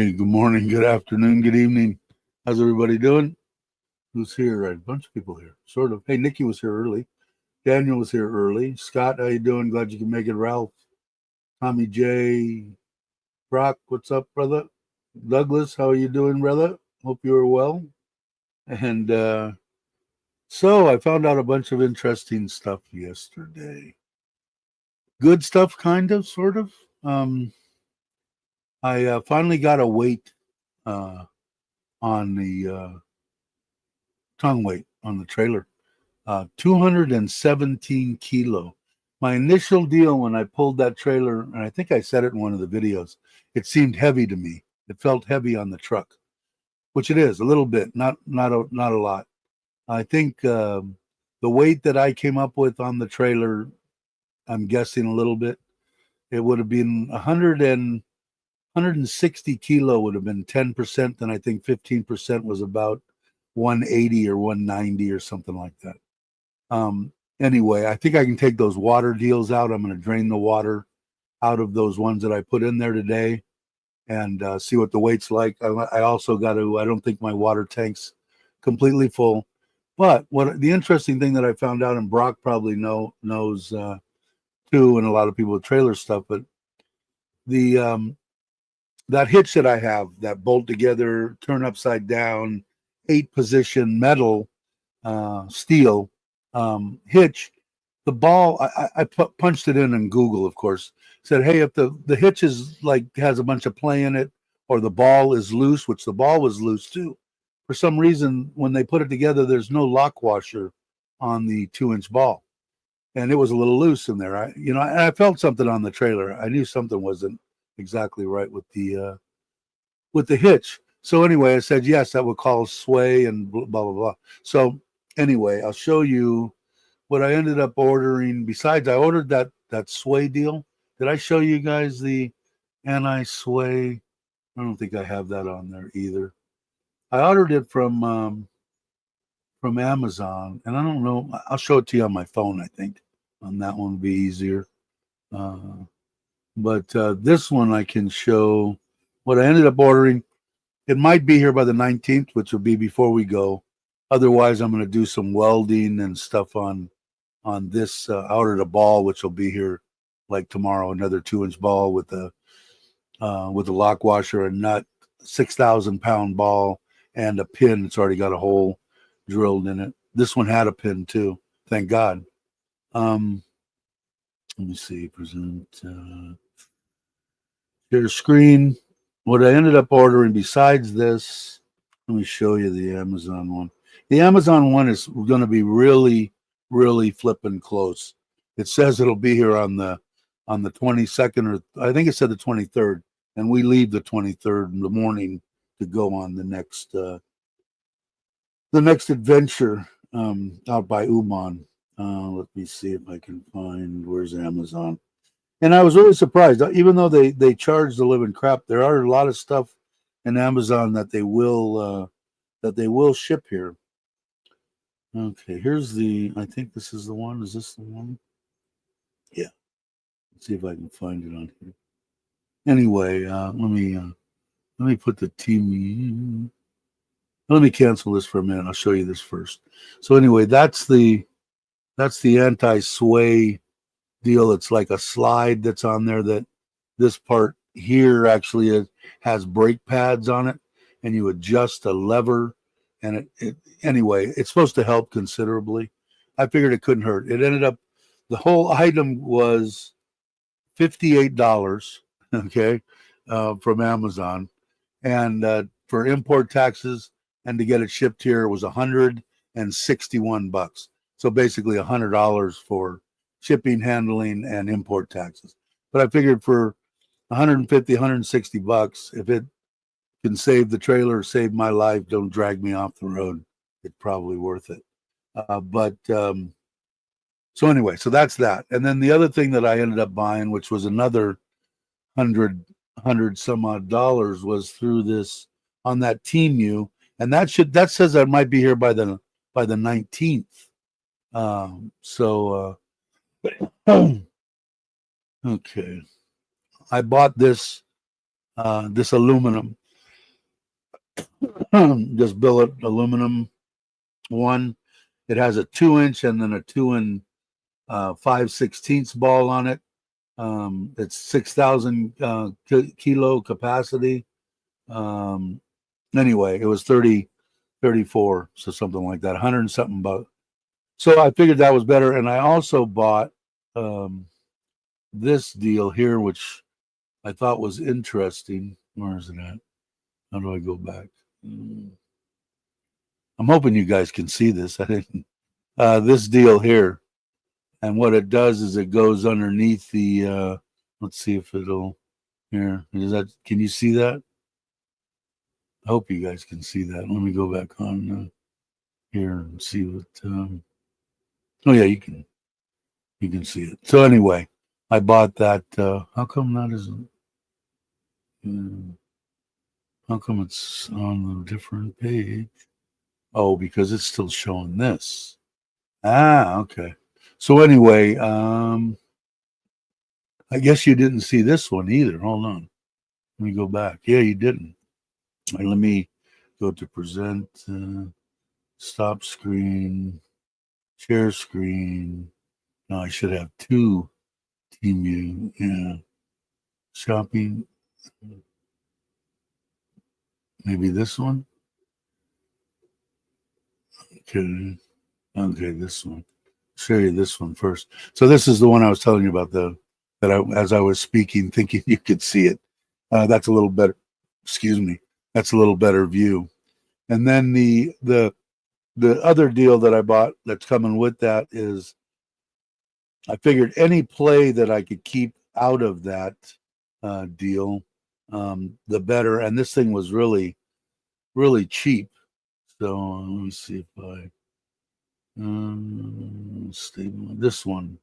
Hey, good morning, good afternoon, good evening. How's everybody doing? Who's here? Right, a bunch of people here, sort of. Hey, Nikki was here early. Daniel was here early. Scott, how you doing? Glad you can make it. Ralph, Tommy J, Brock, what's up, brother? Douglas, how are you doing, brother? Hope you are well. And so I found out a bunch of interesting stuff yesterday. Good stuff, kind of, sort of. I finally got a weight uh, on the tongue weight on the trailer. 217 kilo. My initial deal when I pulled that trailer, and I think I said it in one of the videos, it seemed heavy to me. It felt heavy on the truck, which it is a little bit, not a lot. I think the weight that I came up with on the trailer, I'm guessing a little bit. It would have been 160 kilo would have been 10%, and I think 15% was about 180 or 190 or something like that. Anyway, I think I can take those water deals out. I'm going to drain the water out of those ones that I put in there today and see what the weight's like. I also got to, I don't think my water tank's completely full. But what the interesting thing that I found out, and Brock probably knows too, and a lot of people with trailer stuff, but the that hitch that I have, that bolt together, turn upside down, 8-position metal steel hitch, the ball, I punched it in Google, of course, said, hey, if the hitch is like has a bunch of play in it, or the ball is loose, which the ball was loose too. For some reason, when they put it together, there's no lock washer on the 2-inch ball. And it was a little loose in there. I felt something on the trailer. I knew something wasn't exactly right with the hitch. So anyway, I said, yes, that would cause sway and blah, blah, blah. So anyway, I'll show you what I ended up ordering. Besides, I ordered that sway deal. Did I show you guys the anti-sway? I don't think I have that on there either. I ordered it from Amazon, and I don't know. I'll show it to you on my phone, I think. On that one would be easier. But this one I can show what I ended up ordering. It might be here by the 19th, which will be before we go. Otherwise, I'm going to do some welding and stuff on this. I ordered a ball, which will be here like tomorrow. Another 2-inch ball with a lock washer and nut, 6,000-pound ball, and a pin. It's already got a hole drilled in it. This one had a pin too. Thank God. Let me see. Present. Share screen. What I ended up ordering besides this, let me show you the Amazon one. The Amazon one is going to be really, really flipping close. It says it'll be here on the 22nd, or I think it said the 23rd, and we leave the 23rd in the morning to go on the next adventure out by Uman. Let me see if I can find where's Amazon. And I was really surprised, even though they charge the living crap. There are a lot of stuff in Amazon that they will ship here. Okay, here's I think this is the one. Is this the one? Yeah. Let's see if I can find it on here. Anyway, let me put the team. Let me cancel this for a minute. I'll show you this first. So anyway, that's the anti-sway deal. It's like a slide that's on there, that this part here actually has brake pads on it, and you adjust a lever, and anyway, it's supposed to help considerably. I figured it couldn't hurt. It ended up, the whole item was $58, okay, from Amazon, and for import taxes and to get it shipped here, it was $161. So basically $100 for shipping, handling, and import taxes. But I figured for 150, 160 bucks, if it can save the trailer, save my life, don't drag me off the road, it's probably worth it. So anyway, so that's that. And then the other thing that I ended up buying, which was another hundred some odd dollars, was through this on that Temu, and that says that might be here by the 19th. Okay, I bought this aluminum. Just billet aluminum one. It has a 2-inch and then a 2 and 5/16 ball on it. It's 6,000 kilo capacity. Anyway, it was 34, so something like that, 100 and something bucks. So I figured that was better, and I also bought this deal here, which I thought was interesting. Where is it at? How do I go back? I'm hoping you guys can see this. I didn't. This deal here, and what it does is it goes underneath the. Let's see if it'll. Here, is that? Can you see that? I hope you guys can see that. Let me go back on here and see what. Oh yeah, you can see it. So anyway, I bought that. How come that isn't? How come it's on a different page? Oh, because it's still showing this. Ah, okay. So anyway, I guess you didn't see this one either. Hold on. Let me go back. Yeah, you didn't. Right, let me go to present, stop screen, share screen. No, I should have two team view. Yeah. Shopping. Maybe this one. Okay. Okay, this one. Show you this one first. So this is the one I was telling you about as I was speaking, thinking you could see it. That's a little better. Excuse me. That's a little better view. And then the other deal that I bought that's coming with that is I figured any play that I could keep out of that deal, the better. And this thing was really, really cheap. So let me see if I this one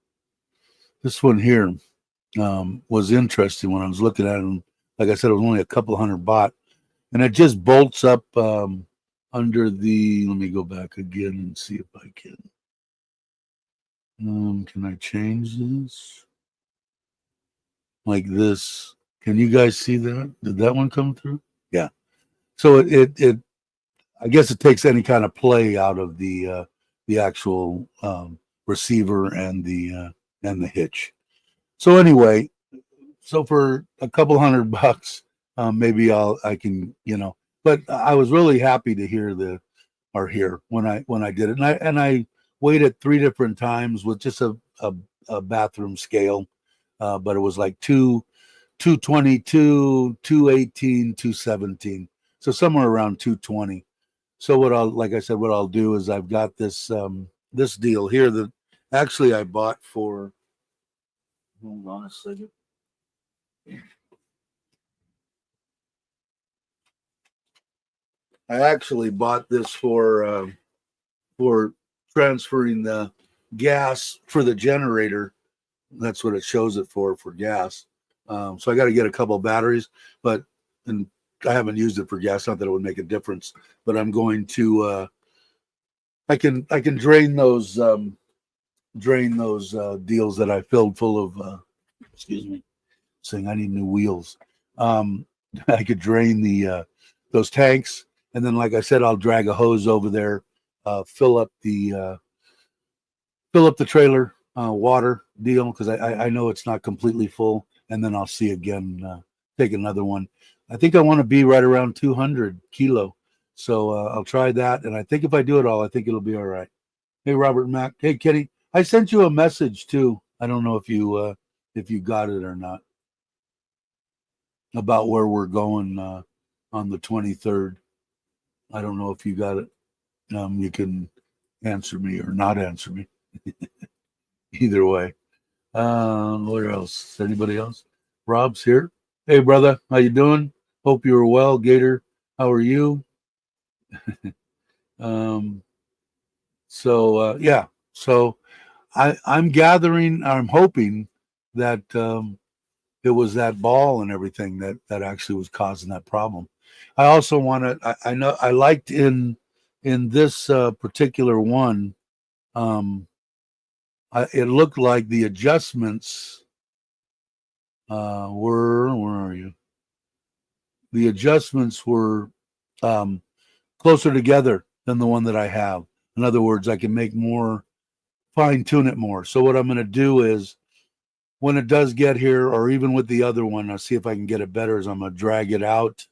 here was interesting when I was looking at it. Like I said, it was only a couple hundred baht, and it just bolts up under the. Let me go back again and see if I can. Can I change this like this? Can you guys see that? Did that one come through? Yeah. So it I guess it takes any kind of play out of the actual receiver and the hitch. So anyway, so for a couple $100, maybe I can But I was really happy to hear when I did it, and I weighed it 3 different times with just a bathroom scale, but it was like 222, 218, 217, so somewhere around 220. So like I said, what I'll do is I've got this this deal here that actually I bought for. Hold on a second. I actually bought this for transferring the gas for the generator. That's what it shows it for gas. So I got to get a couple of batteries, and I haven't used it for gas. Not that it would make a difference, but I'm going to. I can drain those deals that I filled full of. Excuse me, saying I need new wheels. I could drain those tanks, and then, like I said, I'll drag a hose over there, fill up the trailer water deal, because I know it's not completely full, and then I'll see again, take another one. I think I want to be right around 200 kilo, so I'll try that, and I think if I do it all, I think it'll be all right. Hey, Robert Mack. Hey, Kenny. I sent you a message too. I don't know if you got it or not, about where we're going on the 23rd. I don't know if you got it. You can answer me or not answer me. Either way. Where else? Anybody else? Rob's here. Hey, brother. How you doing? Hope you are well. Gator, how are you? Yeah. So I'm gathering. I'm hoping that it was that ball and everything that actually was causing that problem. I also want to. I know I liked in this particular one. It looked like the adjustments were. Where are you? The adjustments were closer together than the one that I have. In other words, I can make more, fine tune it more. So what I'm going to do is when it does get here, or even with the other one, I'll see if I can get it better, is I'm going to drag it out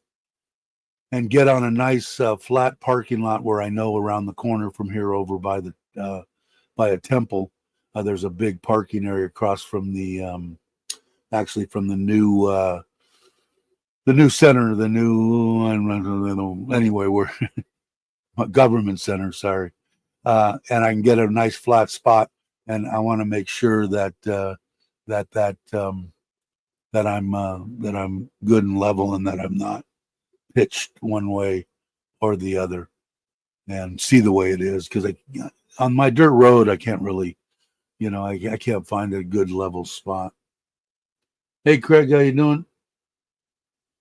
and get on a nice flat parking lot where I know around the corner from here over by a temple. There's a big parking area across from the actually from the new center, the new anyway, we're government center, sorry. And I can get a nice flat spot, and I want to make sure that that I'm good and level, and that I'm not pitched one way or the other, and see the way it is, because on my dirt road I can't really, I can't find a good level spot. Hey Craig, how you doing?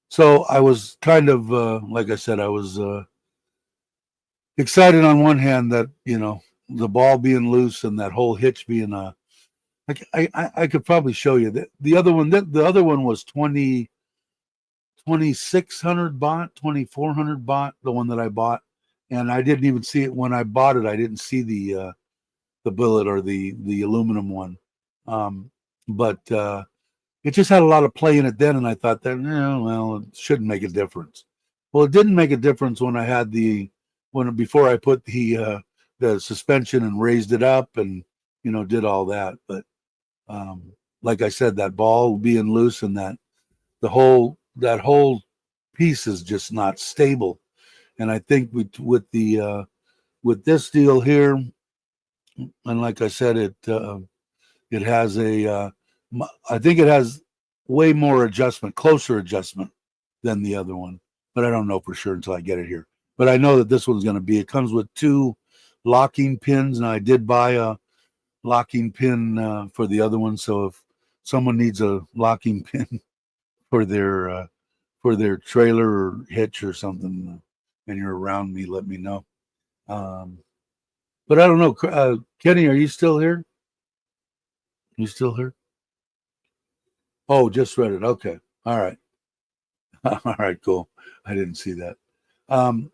So I was kind of like I said, I was excited on one hand that the ball being loose and that whole hitch being I could probably show you that the other one was 2600 baht, 2400 baht, the one that I bought, and I didn't even see it when I bought it. I didn't see the billet or the aluminum one, but it just had a lot of play in it then, and I thought that well, it shouldn't make a difference. Well, it didn't make a difference when I had before I put the suspension and raised it up and did all that. But like I said, that ball being loose and that whole piece is just not stable. And I think with this deal here, and like I said, it has I think it has way more closer adjustment than the other one, but I don't know for sure until I get it here. But I know that this one's going to be. It comes with 2 locking pins, and I did buy a locking pin for the other one. So if someone needs a locking pin for their trailer or hitch or something, and you're around me, let me know. But I don't know, Kenny, are you still here? You still here? Oh, just read it. Okay, all right, all right, cool. I didn't see that.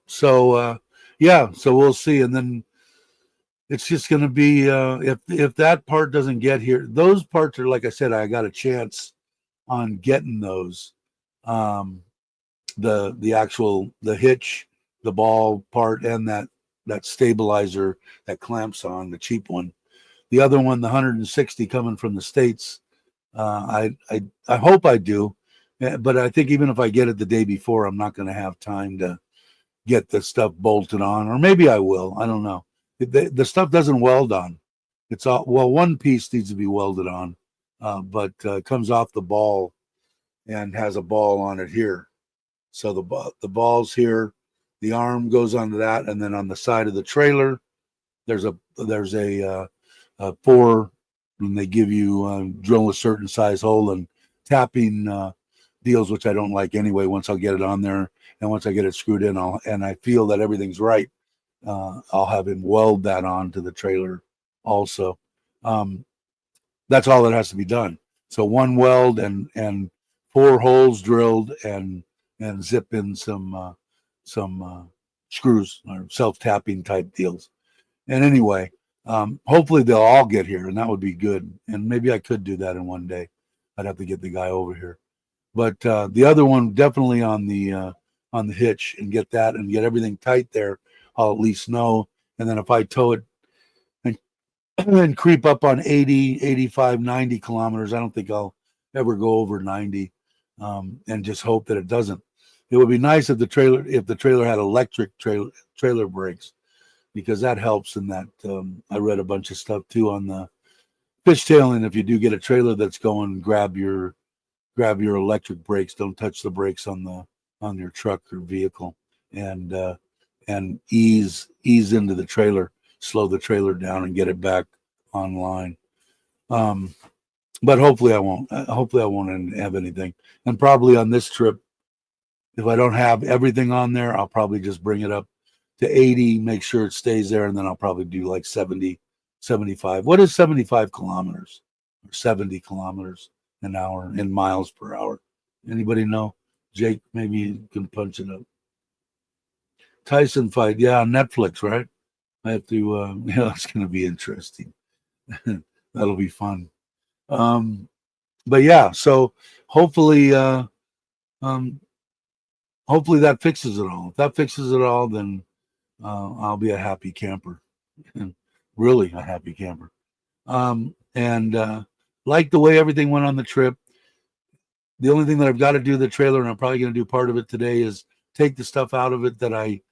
So yeah, so we'll see, and then it's just going to be if that part doesn't get here, those parts are, like I said, I got a chance on getting those. The hitch, the ball part, and that stabilizer that clamps on, the cheap one. The other one, the 160 coming from the States, I hope I do, but I think even if I get it the day before, I'm not going to have time to get the stuff bolted on, or maybe I will. I don't know. The stuff doesn't weld on. It's all, well, one piece needs to be welded on, but it comes off the ball and has a ball on it here. So the ball's here, the arm goes onto that, and then on the side of the trailer, there's a 4, and they give you drill a certain size hole and tapping deals, which I don't like anyway. Once I'll get it on there, and once I get it screwed in, and I feel that everything's right, I'll have him weld that onto the trailer also. That's all that has to be done. So 1 weld and 4 holes drilled, and zip in some screws or self-tapping type deals. And anyway, hopefully they'll all get here, and that would be good. And maybe I could do that in one day. I'd have to get the guy over here. But the other one, definitely on the hitch, and get that and get everything tight there. I'll at least know. And then if I tow it and creep up on 80, 85, 90 kilometers, I don't think I'll ever go over 90, and just hope that it doesn't. It would be nice if the trailer had electric trailer brakes, because that helps in that. I read a bunch of stuff too on the fishtailing. If you do get a trailer that's going, grab your electric brakes. Don't touch the brakes on your truck or vehicle, and ease into the trailer, slow the trailer down, and get it back online. But hopefully I won't. Hopefully I won't have anything. And probably on this trip, if I don't have everything on there, I'll probably just bring it up to 80, make sure it stays there, and then I'll probably do like 70, 75. What is 75 kilometers or 70 kilometers an hour in miles per hour? Anybody know? Jake, maybe you can punch it up. Tyson fight, yeah, Netflix, right? I have to. Yeah, it's going to be interesting. That'll be fun. Um, but yeah, so hopefully, um, hopefully that fixes it all. If that fixes it all, then I'll be a happy camper, really a happy camper. And like the way everything went on the trip. The only thing that I've got to do the trailer, and I'm probably going to do part of it today, is take the stuff out of it that I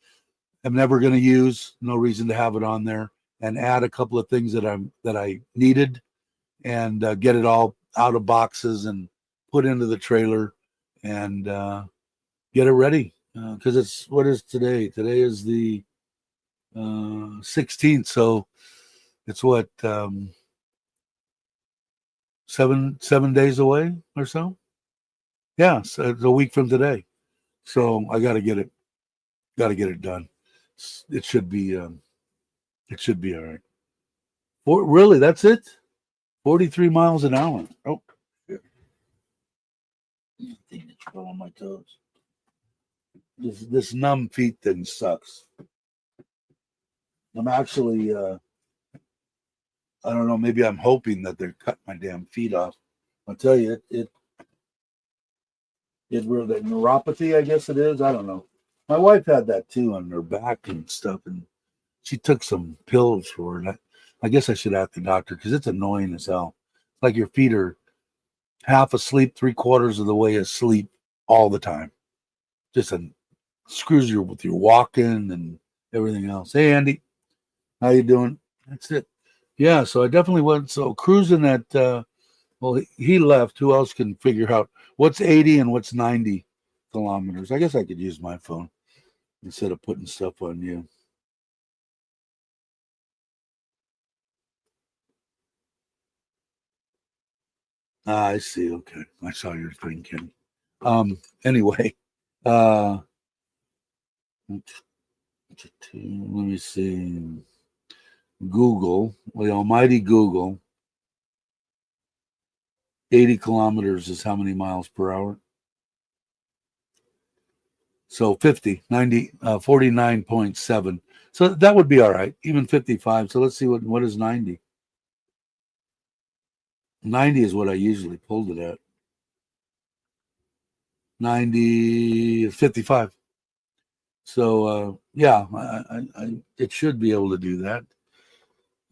am never going to use. No reason to have it on there, and add a couple of things that I needed, and get it all out of boxes and put into the trailer, and get it ready. Because it's what is today? Today is the 16th, so it's what 7 days away or so. Yeah, so it's a week from today. So I got to get it done. It should be all right. Really, that's it. 43 miles an hour. Oh, shit. Thing that's crawling on my toes. This numb feet thing sucks. I'm actually I don't know, maybe I'm hoping that they're cutting my damn feet off. I'll tell you, it really, neuropathy, I guess it is. I don't know. My wife had that too on her back and stuff, and she took some pills for it. I guess I should ask the doctor because it's annoying as hell. Like your feet are half asleep, 3/4 of the way asleep all the time. Just screws you with your walking and everything else. Hey, Andy, how you doing? That's it. Yeah, so I definitely went. So cruising at, well, he left. Who else can figure out what's 80 and what's 90 kilometers? I guess I could use my phone instead of putting stuff on you. I see. Okay. I saw your thing, Kenny. Anyway, uh, let me see. Google, the almighty Google, 80 kilometers is how many miles per hour? So 50, 90, 49.7. So that would be all right, even 55. So let's see what is 90. 90 is what I usually pulled it at. 90, 55. So yeah, it should be able to do that.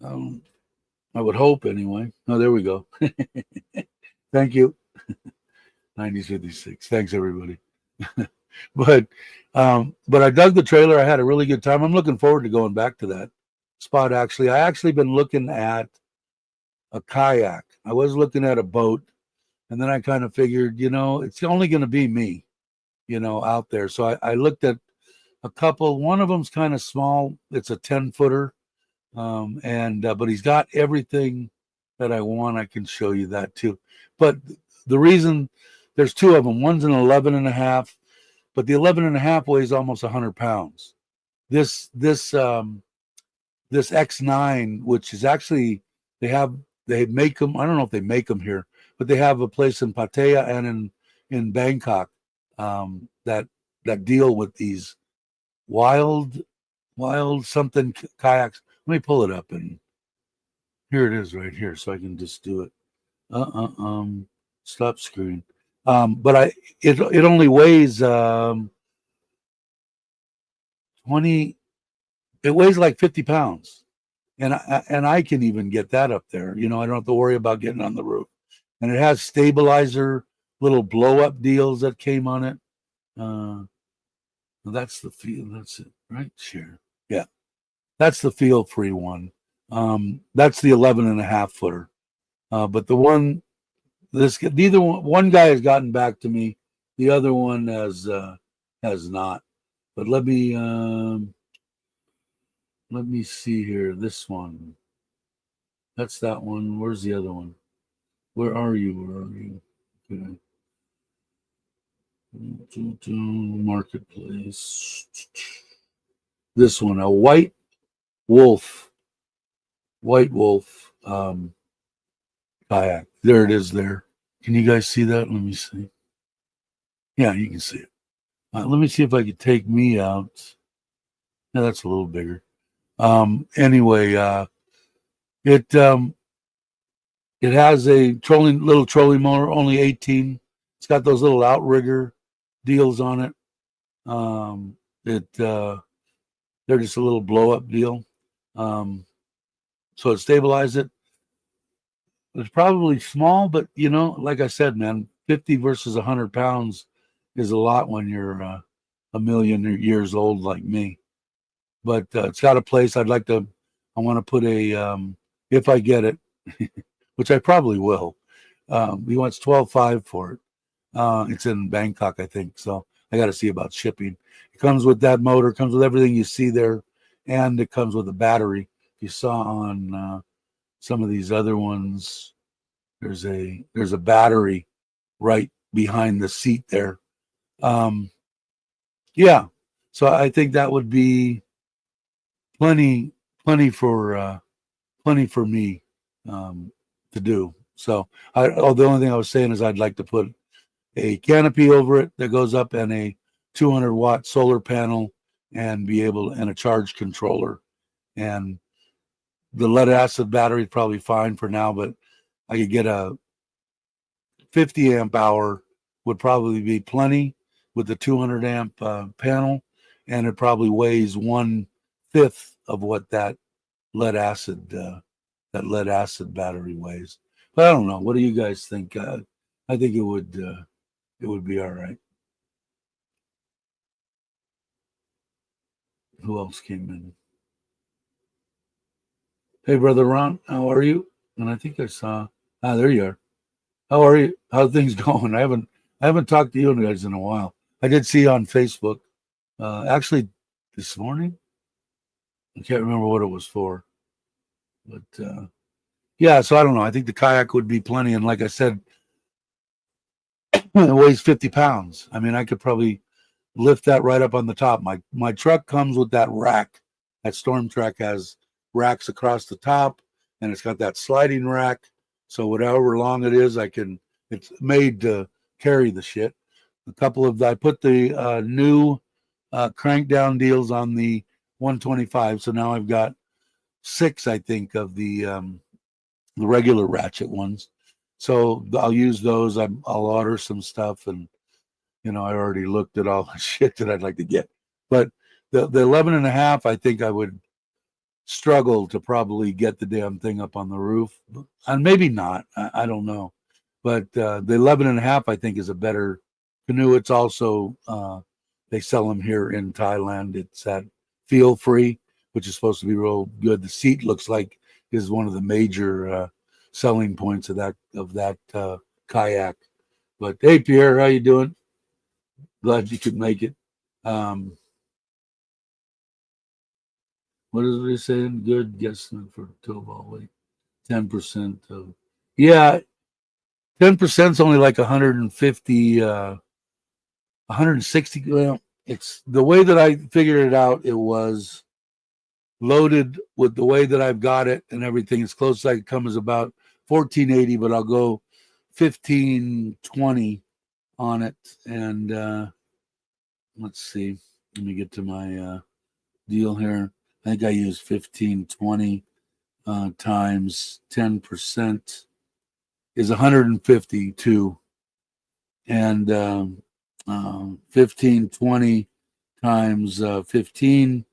I would hope anyway. Oh, there we go. Thank you. 90's 56. Thanks everybody. but I dug the trailer. I had a really good time. I'm looking forward to going back to that spot. Actually, I actually been looking at a kayak. I was looking at a boat, and then I kind of figured, it's only going to be me, out there. So I looked at a couple. One of them's kind of small. It's a 10-footer, and but he's got everything that I want. I can show you that too. But the reason there's two of them. One's an 11 and a half, but the 11 and a half weighs almost 100 pounds. This X9, which is actually they make them. I don't know if they make them here, but they have a place in Pattaya and in Bangkok that deal with these wild something kayaks. Let me pull it up, and here it is right here, so I can just do it. Stop screen. But it only weighs 20. It weighs like 50 pounds, and I can even get that up there. I don't have to worry about getting on the roof, and it has stabilizer little blow up deals that came on it. That's the feel. That's it, right? Share. Yeah, that's the feel free one. That's the 11 and a half footer. But the one, neither one guy has gotten back to me. The other one has not. But let me see here. This one. That's that one. Where's the other one? Where are you? Okay. Marketplace. This one, a white wolf kayak. There it is there. Can you guys see that? Let me see. Yeah, you can see it. Let me see if I could take me out. Yeah, that's a little bigger. Anyway, it it has a little trolling motor, only 18. It's got those little outrigger deals on it. They're just a little blow up deal. So it stabilized it. It's probably small, but like I said, man, 50 versus 100 pounds is a lot when you're a million years old like me. But it's got a place. I want to put if I get it, which I probably will. He wants 12.5 for it. It's in Bangkok, I think. So I got to see about shipping. It comes with that motor, comes with everything you see there, and it comes with a battery. You saw on some of these other ones, there's a battery right behind the seat there. Yeah, so I think that would be plenty, plenty for me to do. So the only thing I was saying is I'd like to put a canopy over it that goes up and a 200-watt solar panel and a charge controller. And the lead acid battery is probably fine for now, but I could get a 50 amp hour would probably be plenty with the 200 amp panel, and it probably weighs 1/5 of what that lead acid battery weighs. But I don't know. What do you guys think? I think it would be all right. Who else came in? Hey, brother Ron, how are you? And I think I saw. There you are. How are you? How's things going? I haven't talked to you guys in a while. I did see you on Facebook. Actually, this morning. I can't remember what it was for, but yeah. So I don't know. I think the kayak would be plenty, and like I said, it weighs 50 pounds. I mean, I could probably lift that right up on the top. My truck comes with that rack. That Storm Track has racks across the top, and it's got that sliding rack. So whatever long it is, it's made to carry the shit. I put the new crank down deals on the 125. So now I've got 6, I think, of the regular ratchet ones. So I'll use those. I'll order some stuff, and I already looked at all the shit that I'd like to get. But the 11.5, I think I would struggle to probably get the damn thing up on the roof, and maybe not. I don't know. But the 11.5, I think, is a better canoe. It's also they sell them here in Thailand. It's at Feel Free, which is supposed to be real good. The seat looks like is one of the major selling points of that kayak. But hey, Pierre, how you doing? Glad you could make it. What is he saying? Good guessing for toe ball weight. 10% of, yeah, 10% is only like 150, 160. Well, it's the way that I figured it out. It was loaded with the way that I've got it and everything. As close as I could come is about 1480, but I'll go 1520 on it. And let's see. Let me get to my deal here. I think I used 1520 times 10% is 152, and 1520 times 15%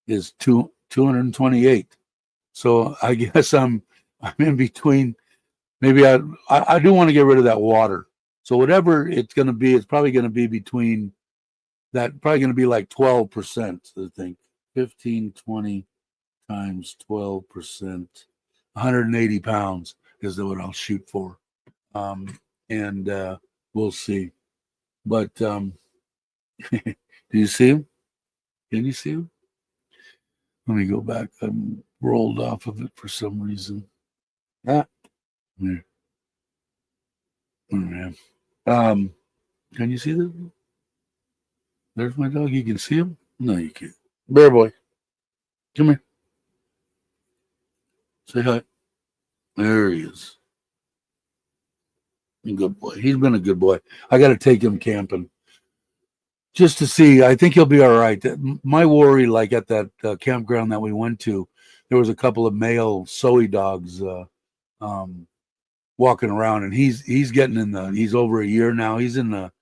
is 228. So I guess I'm in between. Maybe I do want to get rid of that water. So whatever it's going to be, it's probably going to be between that. Probably going to be like 12%. I think 1520 times 12%, 180 pounds is what I'll shoot for. And we'll see. But do you see him? Can you see him? Let me go back. I'm rolled off of it for some reason. There. Can you see this? There's my dog. You can see him? No, you can't. Bear boy. Come here. Say hi. There he is. Good boy. He's been a good boy. I got to take him camping. just to see. I think he'll be all right. My worry, like at that campground that we went to, there was a couple of male soy dogs um, walking around, and he's getting in the. He's over a year now. He's in the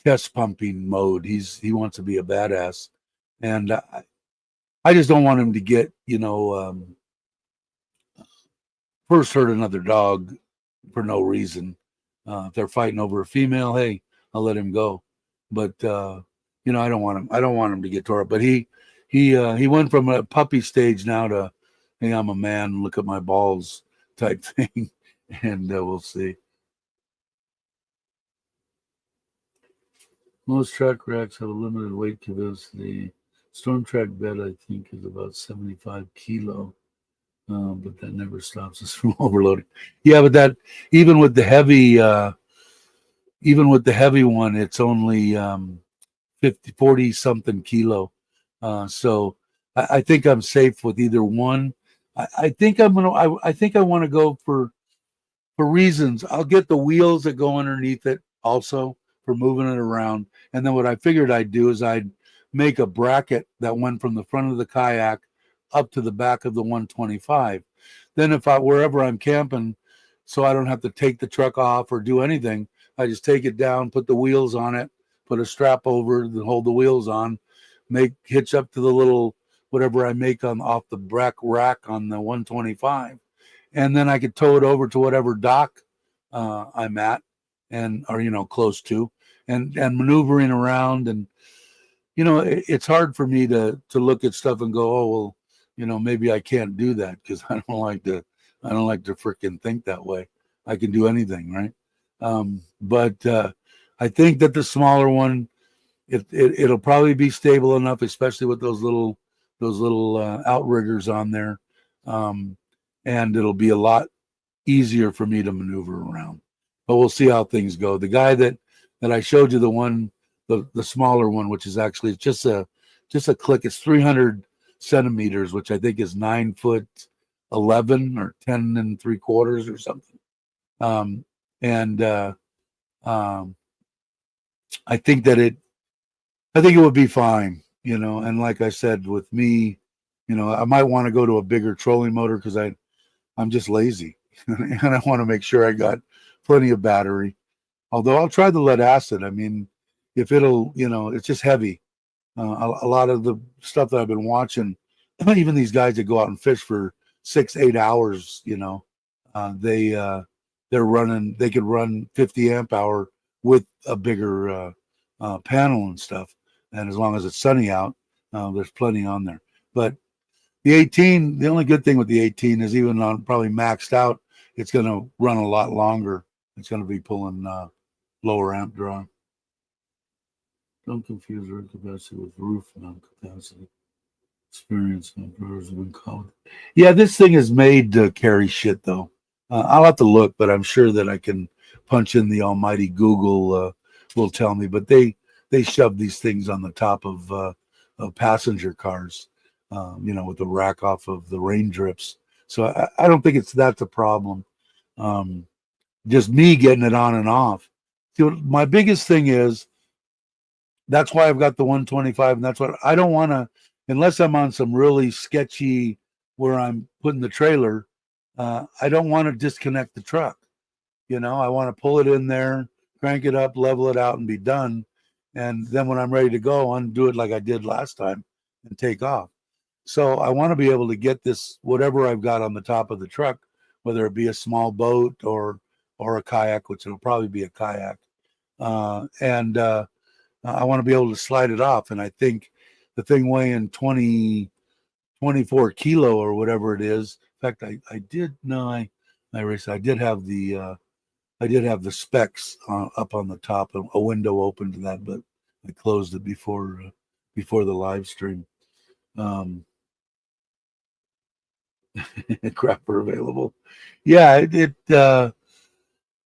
test pumping mode. He wants to be a badass, and I just don't want him to get first hurt another dog for no reason. If they're fighting over a female, hey, I'll let him go. But I don't want him. I don't want him to get tore up. But he went from a puppy stage now to, hey, I'm a man. Look at my balls type thing, and we'll see. Most track racks have a limited weight capacity. Storm track bed, I think, is about 75 kilo. But that never stops us from overloading. Yeah, but that even with the heavy, one, it's only 40 something kilo. So I think I'm safe with either one. I think I'm gonna. I think I want to go for reasons. I'll get the wheels that go underneath it also for moving it around. And then what I figured I'd do is I'd make a bracket that went from the front of the kayak up to the back of the 125. Then if wherever I'm camping, so I don't have to take the truck off or do anything, I just take it down, put the wheels on it, put a strap over to hold the wheels on, hitch up to the little whatever I make on off the rack on the 125, and then I could tow it over to whatever dock I'm at, or close to, and maneuvering around. And it's hard for me to look at stuff and go, oh well, maybe I can't do that because I don't like to freaking think that way. I can do anything, right? But I think that the smaller one, it'll probably be stable enough, especially with those little outriggers on there, and it'll be a lot easier for me to maneuver around. But we'll see how things go. The guy that I showed you, the smaller one, which is actually just a click. It's 300 centimeters, which I think is 9'11" or 10 3/4 or something. And I think it would be fine, and like I said, with me, I might want to go to a bigger trolling motor because I'm just lazy and I want to make sure I got plenty of battery. Although I'll try the lead acid. I mean, if it'll, it's just heavy. A lot of the stuff that I've been watching, even these guys that go out and fish for 6-8 hours, they could run 50 amp hour with a bigger panel and stuff. And as long as it's sunny out, there's plenty on there. But the 18, the only good thing with the 18 is even on probably maxed out, it's going to run a lot longer. It's going to be pulling lower amp draw. Don't confuse roof capacity with roof mount capacity. Experience numbers have been called. Yeah, this thing is made to carry shit, though. I'll have to look, but I'm sure that I can punch in the almighty Google will tell me. But they shove these things on the top of passenger cars, with the rack off of the rain drips. So I don't think that's a problem. Just me getting it on and off. See, my biggest thing is that's why I've got the 125, and that's what I don't want to, unless I'm on some really sketchy where I'm putting the trailer. I don't want to disconnect the truck. I want to pull it in there, crank it up, level it out, and be done. And then when I'm ready to go, undo it like I did last time and take off. So I want to be able to get this, whatever I've got on the top of the truck, whether it be a small boat or a kayak, which it'll probably be a kayak. And I want to be able to slide it off. And I think the thing weighing 24 kilo or whatever it is. In fact, I did have the specs up on the top, a window open to that, but I closed it before the live stream. Crapper available. Yeah,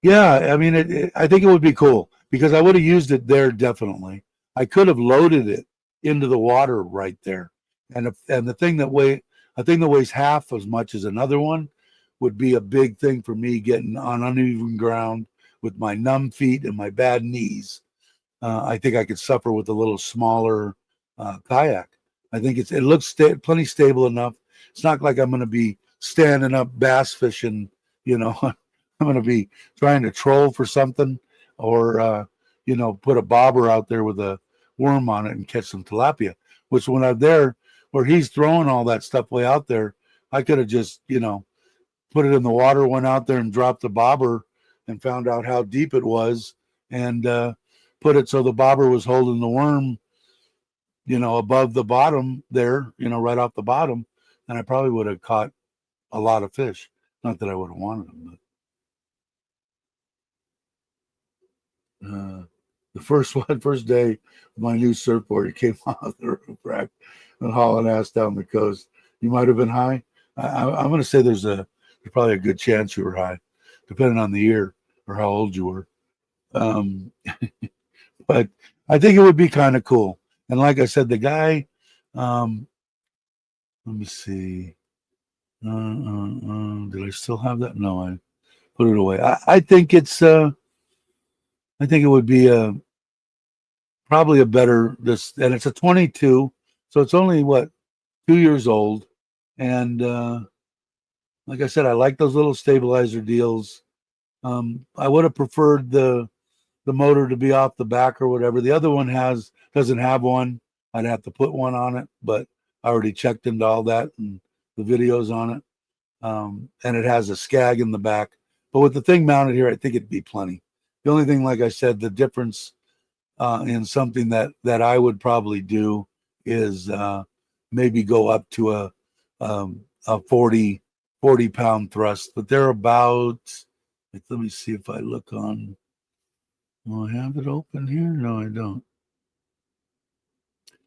yeah. I mean, I think it would be cool because I would have used it there definitely. I could have loaded it into the water right there, and the thing that weighs half as much as another one would be a big thing for me getting on uneven ground with my numb feet and my bad knees. I think I could suffer with a little smaller kayak. I think it looks plenty stable enough. It's not like I'm going to be standing up bass fishing. You know, I'm going to be trying to troll for something, or put a bobber out there with a worm on it and catch some tilapia. Which when I'm there, where he's throwing all that stuff way out there, I could have just put it in the water, went out there and dropped the bobber, and found out how deep it was, and put it so the bobber was holding the worm, above the bottom there, right off the bottom, and I probably would have caught a lot of fish. Not that I would have wanted them, but the first day of my new surfboard, it came off the roof rack and hauling ass down the coast. You might have been high. I'm going to say there's probably a good chance you were high, depending on the year or how old you were. But I think it would be kind of cool. And like I said, the guy, let me see. Did I still have that? No, I put it away. I think I think it would be probably a better and it's a 22, so it's only 2 years old, and like I said, I like those little stabilizer deals. I would have preferred the motor to be off the back or whatever. The other one doesn't have one. I'd have to put one on it, but I already checked into all that and the videos on it. And it has a skag in the back. But with the thing mounted here, I think it'd be plenty. The only thing, like I said, the difference in something that I would probably do is maybe go up to a 40 pound thrust. But they're about, let me see if I look on. Do I have it open here? No, I don't.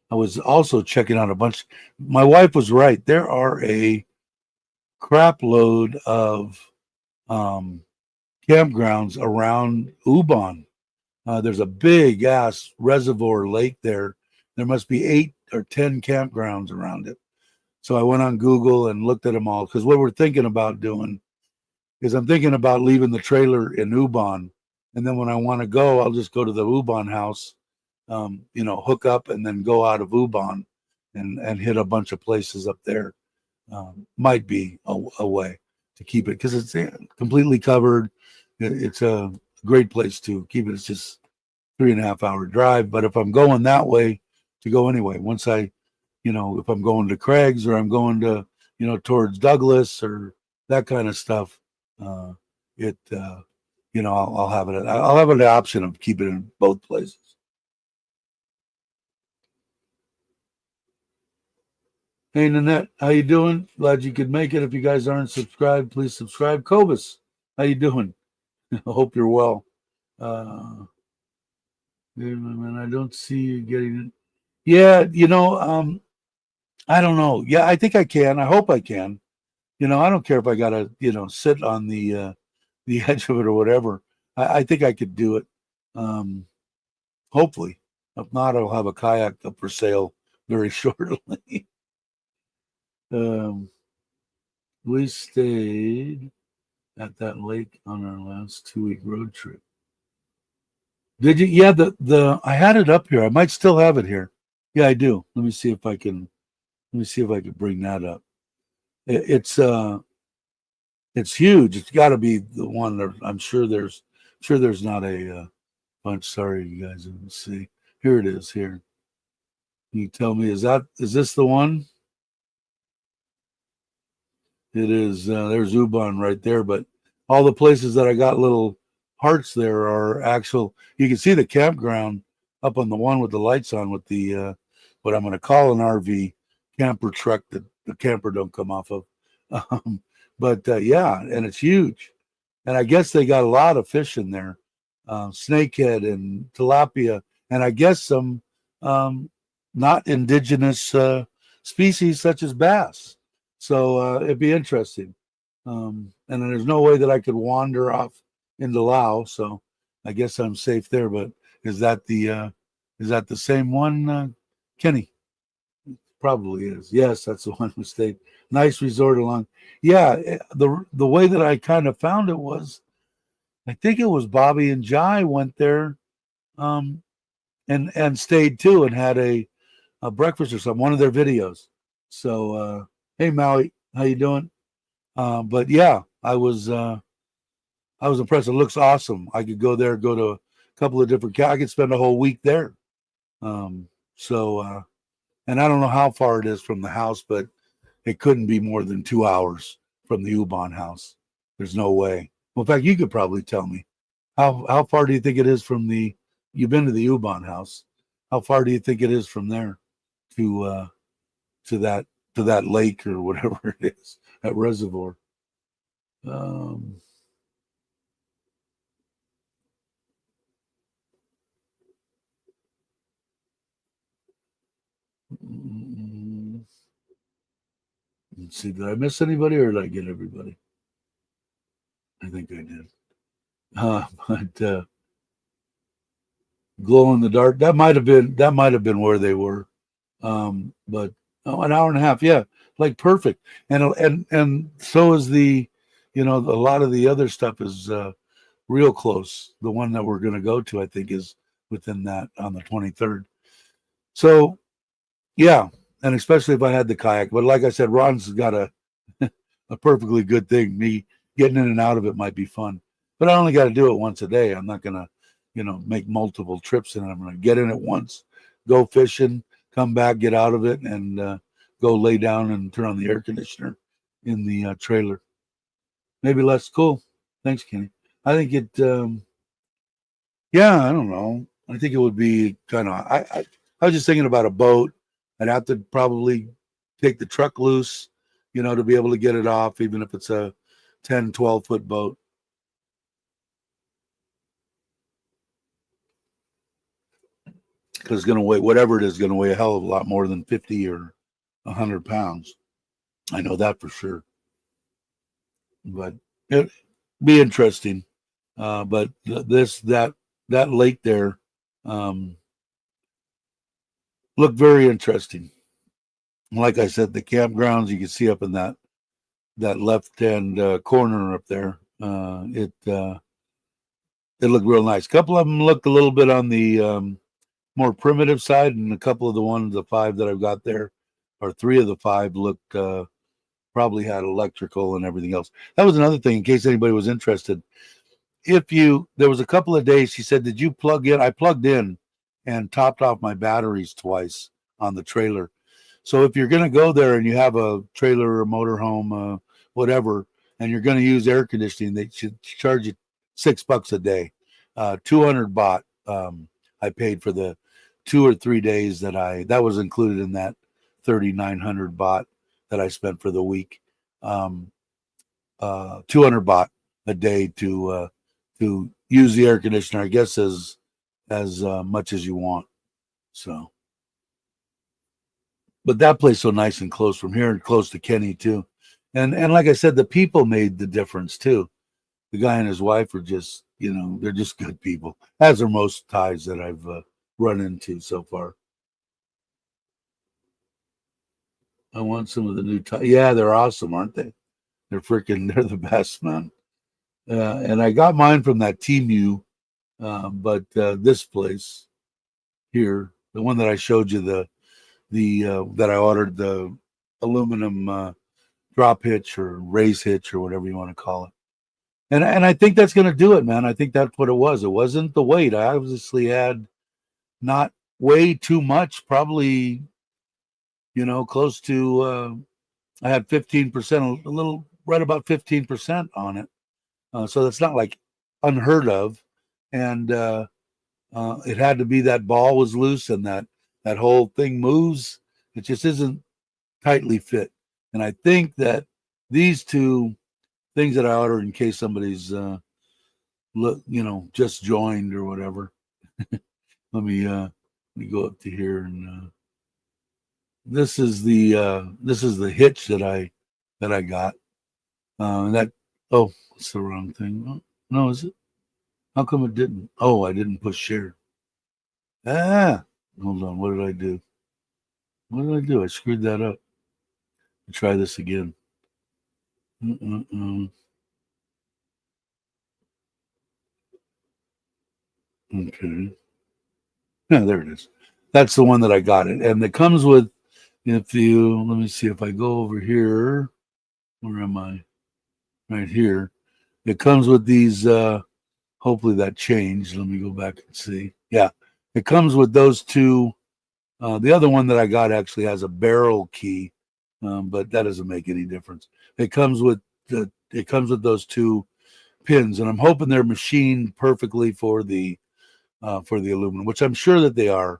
I was also checking out a bunch. My wife was right. There are a crap load of campgrounds around Ubon. There's a big ass reservoir lake there. There must be 8 or 10 campgrounds around it. So I went on Google and looked at them all, because what we're thinking about doing is I'm thinking about leaving the trailer in Ubon. And then when I want to go, I'll just go to the Ubon house, hook up and then go out of Ubon and hit a bunch of places up there. Might be a way to keep it, because it's completely covered. It's a great place to keep it. It's just 3.5 hour drive. But if I'm going that way, to go anyway, once if I'm going to Craig's or I'm going to, towards Douglas or that kind of stuff, I'll have it. I'll have an option of keeping it in both places. Hey, Nanette, how you doing? Glad you could make it. If you guys aren't subscribed, please subscribe. Cobus, how you doing? I hope you're well. Man, I don't see you getting it. Yeah, I don't know. Yeah, I think I can. I hope I can. I don't care if I gotta, sit on the edge of it or whatever. I think I could do it. Hopefully. If not, I'll have a kayak up for sale very shortly. We stayed at that lake on our last 2-week road trip. Did you? Yeah, I had it up here. I might still have it here. Yeah, I do. Let me see if I can bring that up. It's huge. It's got to be the one that I'm sure there's not a bunch. Sorry, you guys didn't see. Here it is. Here. Can you tell me, is this the one? It is. There's Ubon right there, but all the places that I got little hearts there are actual. You can see the campground up on the one with the lights on, with the what I'm going to call an RV camper truck that the camper don't come off of. But yeah, and it's huge, and I guess they got a lot of fish in there, snakehead and tilapia, and I guess some not indigenous species such as bass. So it'd be interesting. And there's no way that I could wander off into Laos, so I guess I'm safe there. But is that the same one, Kenny? Probably is. Yes, that's the one who stayed. Nice resort along. Yeah, the way that I kind of found it was, I think it was Bobby and Jai went there and stayed too and had a breakfast or something. One of their videos. So hey Maui, how you doing? But yeah, I was impressed. It looks awesome. I could go there, go to a couple of different. I could spend a whole week there. Um, so and I don't know how far it is from the house, but it couldn't be more than 2 hours from the U-Bahn house. There's no way. Well, in fact, you could probably tell me how far do you think it is from the? You've been to the U-Bahn house. How far do you think it is from there to to that to that lake or whatever it is, that reservoir? Um, let's see, did I miss anybody or did I get everybody? I think I did. But glow in the dark. That might have been where they were. But oh, an hour and a half, yeah, like perfect. And so is the, a lot of the other stuff is real close. The one that we're going to go to, I think, is within that on the 23rd. So yeah, and especially if I had the kayak. But like I said, Ron's got a perfectly good thing. Me getting in and out of it might be fun, but I only got to do it once a day. I'm not gonna, make multiple trips in it. I'm gonna get in it once, go fishing, come back, get out of it, and go lay down and turn on the air conditioner in the trailer. Maybe less cool. Thanks, Kenny. I think it. Yeah, I don't know. I think it would be kind of. I was just thinking about a boat. I'd have to probably take the truck loose, to be able to get it off, even if it's a 10, 12-foot boat. Because it's going to weigh, whatever it is, going to weigh a hell of a lot more than 50 or 100 pounds. I know that for sure. But it'd be interesting. But that lake there um, looked very interesting. Like I said, the campgrounds you can see up in that left hand corner up there. It looked real nice. A couple of them looked a little bit on the more primitive side, and a couple of the five that I've got there, or three of the five, looked probably had electrical and everything else. That was another thing, in case anybody was interested. There was a couple of days, she said, did you plug in? I plugged in and topped off my batteries twice on the trailer. So if you're going to go there and you have a trailer or motorhome, whatever, and you're going to use air conditioning, they should charge you $6 a day. 200 baht. I paid for the 2 or 3 days that was included in that 3,900 baht that I spent for the week. 200 baht a day to use the air conditioner, I guess, as much as you want. So, but that place so nice and close from here and close to Kenny too. And like I said, the people made the difference too. The guy and his wife are just, they're just good people, as are most Thais that I've run into so far. I want some of the new Thai. Yeah, they're awesome, aren't they? They're the best, man. And I got mine from that Temu, but this place here, the one that I showed you, the that I ordered, the aluminum drop hitch or raise hitch or whatever you want to call it. And I think that's going to do it, man. I think that's what it was. It wasn't the weight. I obviously had not way too much, probably, close to, I had 15%, a little, right about 15% on it. So that's not like unheard of. And it had to be that ball was loose and that whole thing moves. It just isn't tightly fit. And I think that these two things that I ordered, in case somebody's just joined or whatever. Let me go up to here and this is the hitch that I got. That oh, it's the wrong thing. Oh, no, is it? How come it didn't? Oh, I didn't push share. Ah, hold on. What did I do? What did I do? I screwed that up. Try this again. Mm-mm-mm. Okay. Yeah, there it is. That's the one that I got it. And it comes with, if you, let me see if I go over here. Where am I? Right here. It comes with these, hopefully that changed. Let me go back and see. Yeah, it comes with those two. The other one that I got actually has a barrel key, but that doesn't make any difference. It comes with those two pins, and I'm hoping they're machined perfectly for the aluminum, which I'm sure that they are.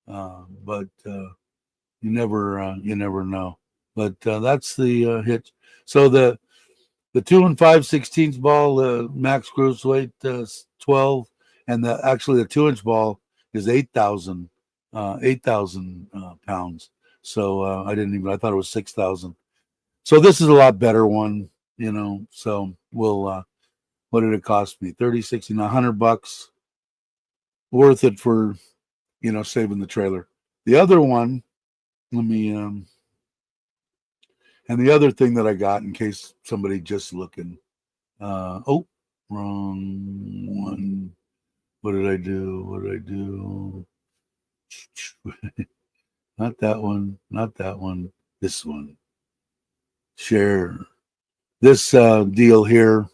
But you never know. But that's the hitch. So the 2 and 5/16 ball, max cruise weight 12, and the 2-inch ball is 8,000 pounds. So I thought it was 6,000. So this is a lot better one, So we'll what did it cost me? 30, 60, $100, worth it for saving the trailer. The other one, let me and the other thing that I got, in case somebody just looking, oh, wrong one. What did I do? What did I do? Not that one. Not that one. This one. Share. This deal here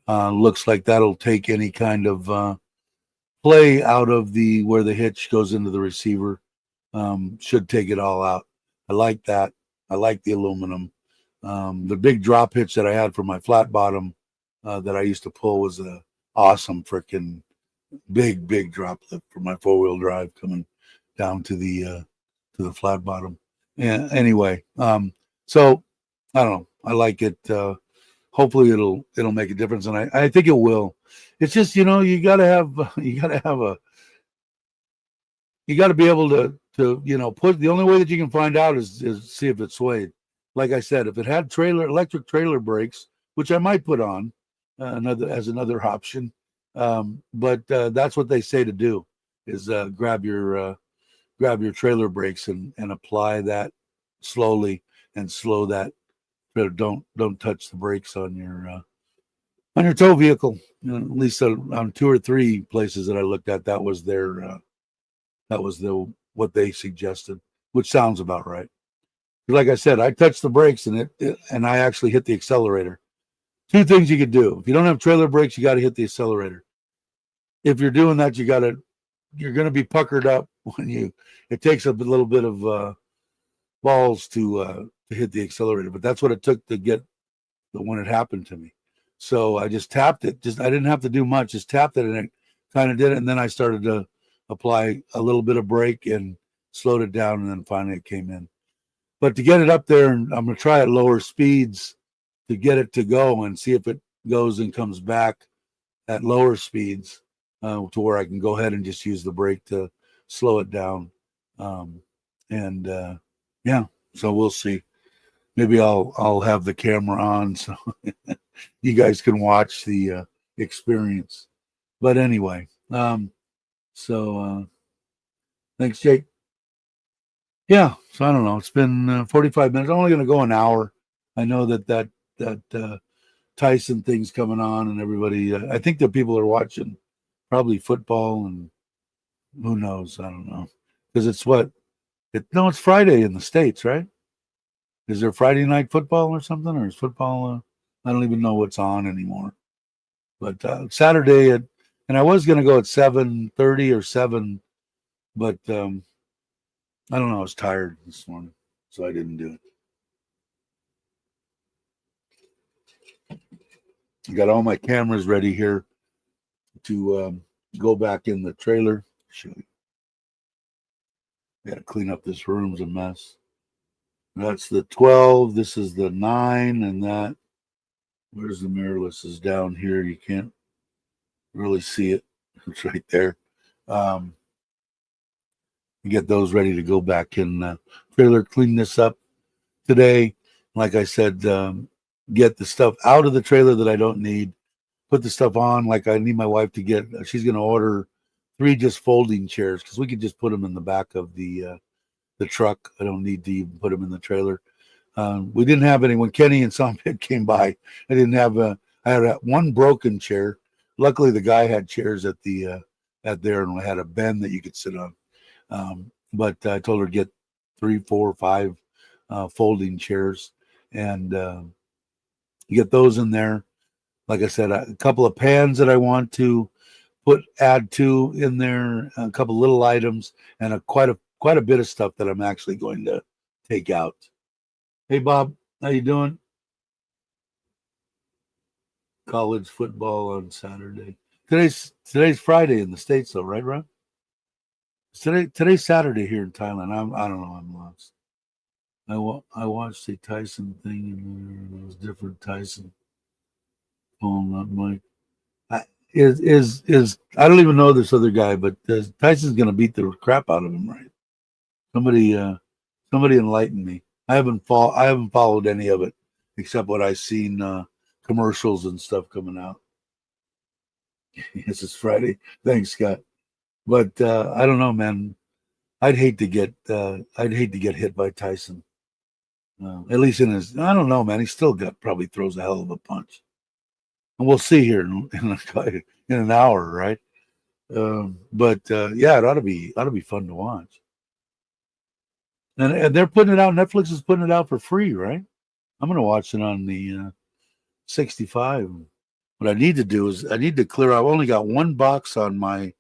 looks like that'll take any kind of play out of where the hitch goes into the receiver. Should take it all out. I like that. I like the aluminum. The big drop hitch that I had for my flat bottom that I used to pull was a awesome freaking big drop lift for my 4-wheel drive coming down to the flat bottom. Yeah. Anyway, so I don't know. I like it. Hopefully it'll make a difference, and I think it will. It's just you gotta have you got to be able to put. The only way that you can find out is see if it's swayed. Like I said, if it had electric trailer brakes, which I might put on another option, but that's what they say to do is grab your trailer brakes and apply that slowly and slow that. Don't touch the brakes on your tow vehicle. At least on 2 or 3 places that I looked at, that was what they suggested, which sounds about right. Like I said, I touched the brakes and I actually hit the accelerator. 2 things you could do. If you don't have trailer brakes, you got to hit the accelerator. If you're doing that, you're going to be puckered up it takes a little bit of balls to hit the accelerator, but that's what it took to get when it happened to me. So I just tapped it. I didn't have to do much. Just tapped it, and it kind of did it. And then I started to apply a little bit of brake and slowed it down, and then finally it came in. But to get it up there, and I'm going to try at lower speeds to get it to go and see if it goes and comes back at lower speeds to where I can go ahead and just use the brake to slow it down. Yeah, so we'll see. Maybe I'll have the camera on so you guys can watch the experience. But anyway, so thanks, Jake. Yeah, so I don't know. It's been 45 minutes. I'm only going to go an hour. I know that Tyson thing's coming on, and everybody. I think that people are watching probably football, and who knows? I don't know, because it's it's Friday in the States, right? Is there Friday night football or something, or is football? I don't even know what's on anymore. But Saturday and I was going to go at 7:30 or 7, but I don't know. I was tired this morning, so I didn't do it. I got all my cameras ready here to go back in the trailer. Show you. Got to clean up this room's a mess. That's the 12. This is the 9, and where's the mirrorless? Is down here. You can't really see it. It's right there. Get those ready to go back in trailer. Clean this up today. Like I said, get the stuff out of the trailer that I don't need. Put the stuff on. Like I need my wife to get. She's going to order 3 just folding chairs because we could just put them in the back of the truck. I don't need to even put them in the trailer. We didn't have any when Kenny and Sompit came by. I didn't have I had one broken chair. Luckily, the guy had chairs at there, and I had a bend that you could sit on. But I told her to get 3, 4, 5 folding chairs and get those in there. Like I said, a couple of pans that I want to add to in there, a couple little items, and quite a bit of stuff that I'm actually going to take out. Hey Bob, how you doing? College football on Saturday. Today's Friday in the States though, right, Ron? Today's Saturday here in Thailand. I don't know. I'm lost. I watched a Tyson thing and it was different Tyson. Oh, not Mike. I, is I don't even know this other guy, but Tyson's gonna beat the crap out of him, right? Somebody somebody enlighten me. I haven't followed any of it except what I've seen commercials and stuff coming out. Yes, it's Friday. Thanks, Scott. But I don't know, man. I'd hate to get hit by Tyson. At least in his, I don't know, man. He still got probably throws a hell of a punch, and we'll see here in an hour, right? But yeah, it ought to be fun to watch. And they're putting it out. Netflix is putting it out for free, right? I'm gonna watch it on the 65. What I need to do is I need to clear. I've only got one box on my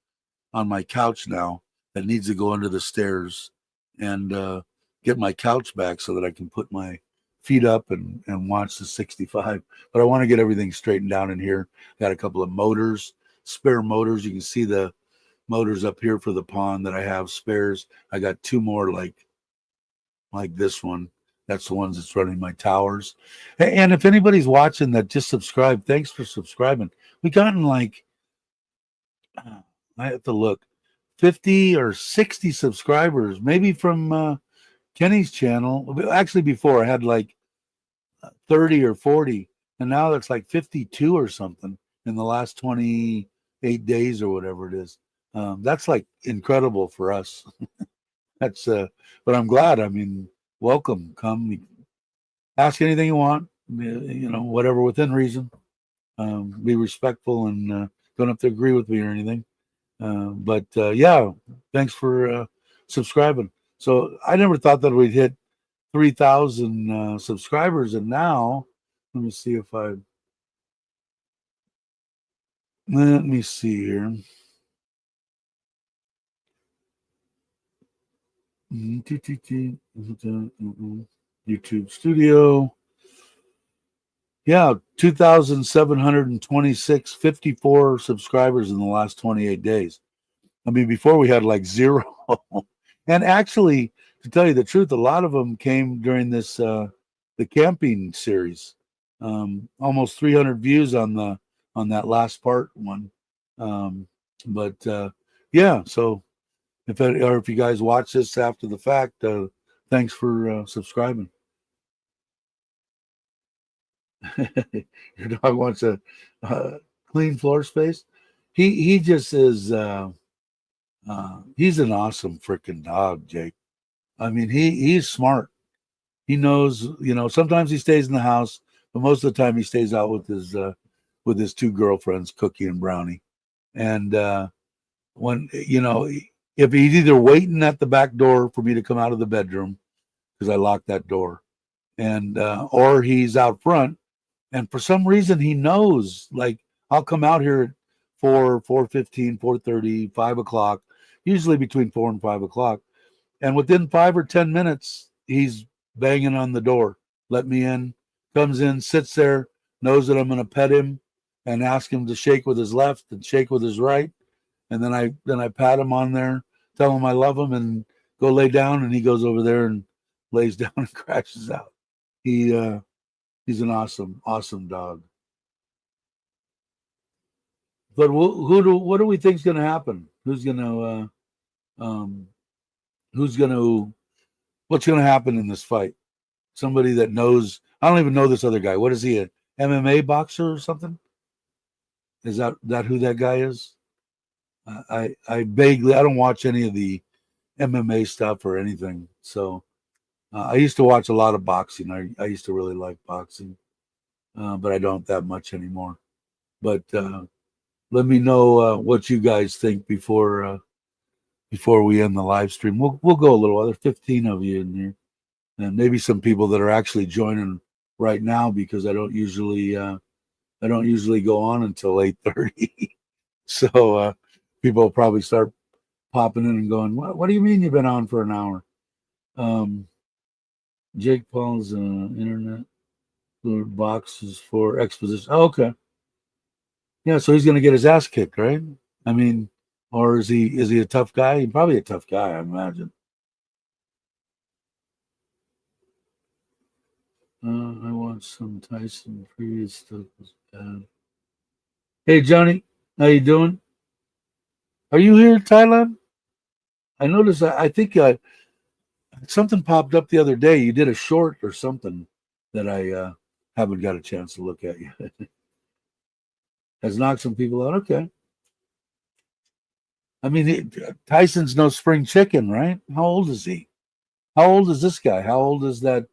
couch now that needs to go under the stairs and get my couch back so that I can put my feet up and watch the 65. But I want to get everything straightened down in here. Got a couple of motors, spare motors. You can see the motors up here for the pond that I have spares. I got two more like this one. That's the ones that's running my towers. And if anybody's watching that just subscribe, thanks for subscribing. We gotten like I have to look 50 or 60 subscribers, maybe from Kenny's channel. Actually, before I had like 30 or 40, and now it's like 52 or something in the last 28 days or whatever it is. That's like incredible for us. That's but I'm glad. I mean, welcome. Come ask anything you want. You know, whatever within reason. Be respectful and don't have to agree with me or anything. But yeah, thanks for subscribing. So I never thought that we'd hit 3,000 subscribers, and now let me see if I let me see here. YouTube Studio. Yeah, 2,726, 54 subscribers in the last 28 days. I mean, before we had like zero. And actually, to tell you the truth, a lot of them came during this the camping series. Almost 300 views on that last part one. But yeah, so if you guys watch this after the fact, thanks for subscribing. Your dog wants a clean floor space. He just is. He's an awesome freaking dog, Jake. I mean, he's smart. He knows, you know. Sometimes he stays in the house, but most of the time he stays out with his two girlfriends, Cookie and Brownie. And when you know, if he's either waiting at the back door for me to come out of the bedroom because I locked that door, and or he's out front, and for some reason he knows. Like I'll come out here at 4, 4:15, 4:30, 5 o'clock, usually between 4 and 5 o'clock. And within 5 or 10 minutes, he's banging on the door. Let me in. Comes in, sits there, knows that I'm going to pet him, and ask him to shake with his left and shake with his right. And then I pat him on there, tell him I love him, and go lay down. And he goes over there and lays down and crashes out. He's an awesome dog. But what do we think's going to happen? Um, who's going to what's going to happen in this fight? Somebody that knows. I don't even know this other guy. What is he? A MMA boxer or something? Is that who that guy is? I vaguely I don't watch any of the MMA stuff or anything. So I used to watch a lot of boxing. I used to really like boxing, but I don't that much anymore. But let me know what you guys think before we end the live stream. We'll go a little. There's 15 of you in here, and maybe some people that are actually joining right now because I don't usually go on until 8:30. So people will probably start popping in and going, what do you mean you've been on for an hour? Jake Paul's internet boxes for exposition. Oh, okay. Yeah, so he's going to get his ass kicked, right? I mean, or is he a tough guy? He's probably a tough guy, I imagine. I watched some Tyson previous stuff was bad. Hey Johnny, how you doing? Are you here in Thailand? I noticed. I think something popped up the other day. You did a short or something that I haven't got a chance to look at yet. Has knocked some people out. Okay. I mean, Tyson's no spring chicken, right? How old is he? How old is this guy? How old is that?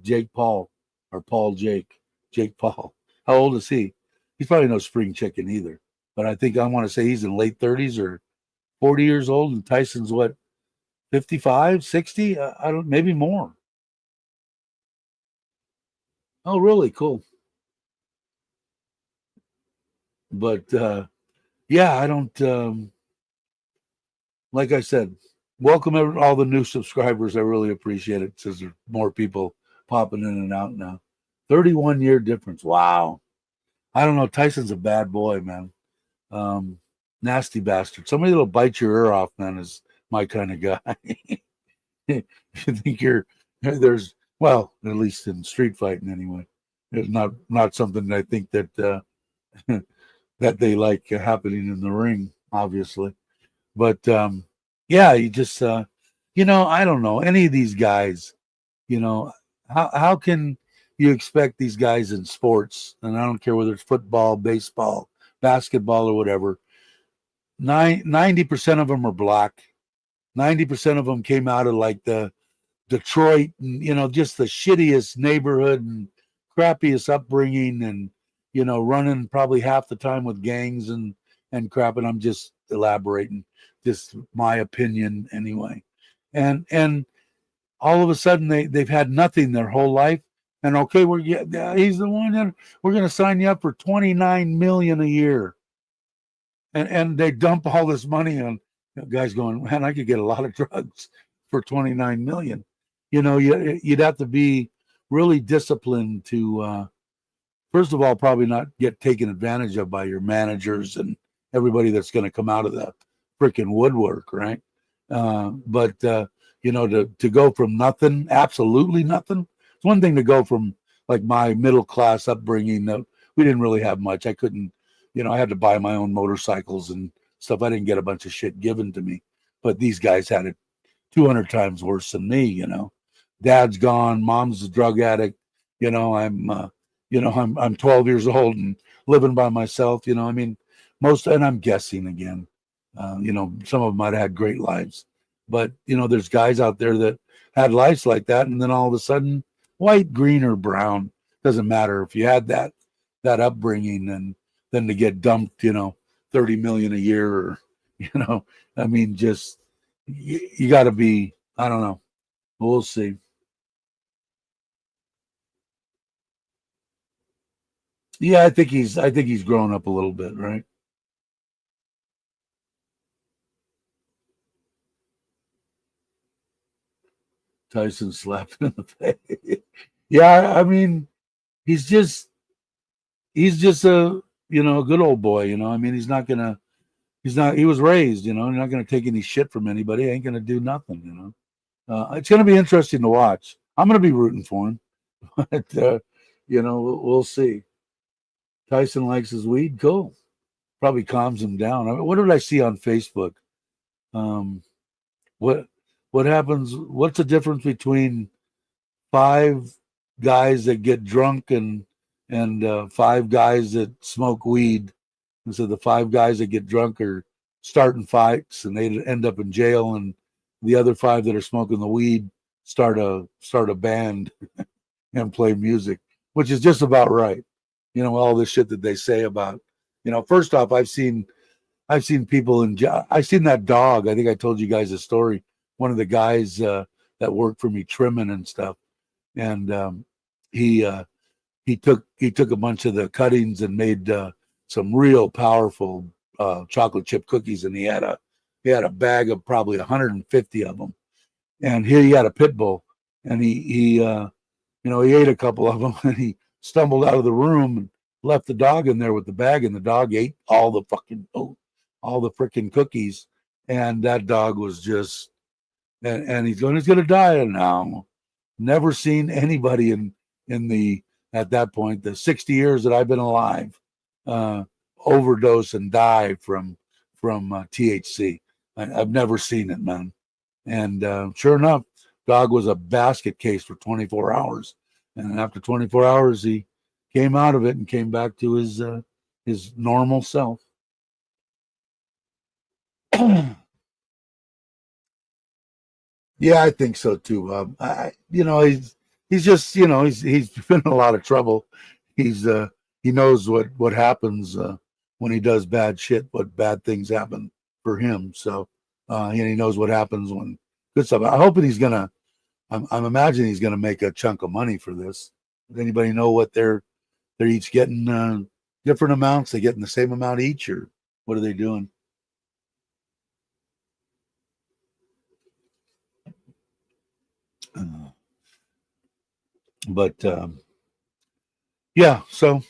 Jake Paul or Paul Jake? Jake Paul. How old is he? He's probably no spring chicken either. But I think I want to say he's in late 30s or 40 years old, and Tyson's what, 55, 60? I don't, maybe more. Oh, really? Cool. But yeah, I don't. Like I said, welcome all the new subscribers. I really appreciate it because there's more people popping in and out now. 31-year difference. Wow. I don't know. Tyson's a bad boy, man. Nasty bastard. Somebody that'll bite your ear off, man, is my kind of guy. You think there's, well, at least in street fighting anyway. It's not something I think that that they like happening in the ring, obviously. But yeah, you just I don't know any of these guys. How can you expect these guys in sports? And I don't care whether it's football, baseball, basketball, or whatever. 90% of them are black. 90% of them came out of like the Detroit, and just the shittiest neighborhood and crappiest upbringing, and running probably half the time with gangs and crap. And I'm just elaborating, just my opinion anyway. And all of a sudden they've had nothing their whole life. And okay, he's the one that we're going to sign you up for 29 million a year, and they dump all this money on guys going, man, I could get a lot of drugs for 29 million. You'd have to be really disciplined to first of all probably not get taken advantage of by your managers and everybody that's going to come out of the freaking woodwork, right? But to go from nothing, absolutely nothing. It's one thing to go from like my middle class upbringing. We didn't really have much. I couldn't, I had to buy my own motorcycles and stuff. I didn't get a bunch of shit given to me. But these guys had it 200 times worse than me. Dad's gone, mom's a drug addict. I'm 12 years old and living by myself. I mean, and I'm guessing again. Some of them might have had great lives, but there's guys out there that had lives like that, and then all of a sudden, white, green, or brown, doesn't matter if you had that upbringing, and then to get dumped, 30 million a year, or I mean, just you got to be. I don't know. We'll see. Yeah, I think he's grown up a little bit, right? Tyson slapped him in the face. Yeah, I mean, he's just a good old boy. I mean, he was raised. He's not gonna take any shit from anybody. Ain't gonna do nothing. It's gonna be interesting to watch. I'm gonna be rooting for him, but we'll see. Tyson likes his weed. Cool. Probably calms him down. I mean, what did I see on Facebook? Um, what what happens? What's the difference between five guys that get drunk and five guys that smoke weed? And so the five guys that get drunk are starting fights and they end up in jail, and the other five that are smoking the weed start a band and play music, which is just about right. All this shit that they say about, first off, I've seen I've seen people I've seen that dog. I think I told you guys a story. One of the guys that worked for me trimming and stuff, and he he took a bunch of the cuttings and made some real powerful chocolate chip cookies, and he had a bag of probably 150 of them, and here he had a pit bull, and he ate a couple of them, and he stumbled out of the room and left the dog in there with the bag, and the dog ate all the freaking cookies, and that dog was just, and he's gonna die now. Never seen anybody in the at that point the 60 years that I've been alive uh, overdose and die from THC. Have never seen it, man. And sure enough, dog was a basket case for 24 hours, and after 24 hours, he came out of it and came back to his normal self. Yeah, I think so too. He's just, he's been in a lot of trouble. He knows what happens when he does bad shit, what bad things happen for him. So, and he knows what happens when good stuff. I'm imagining he's gonna make a chunk of money for this. Does anybody know what they're each getting? Different amounts? They getting the same amount each, or what are they doing? Uh, but yeah, so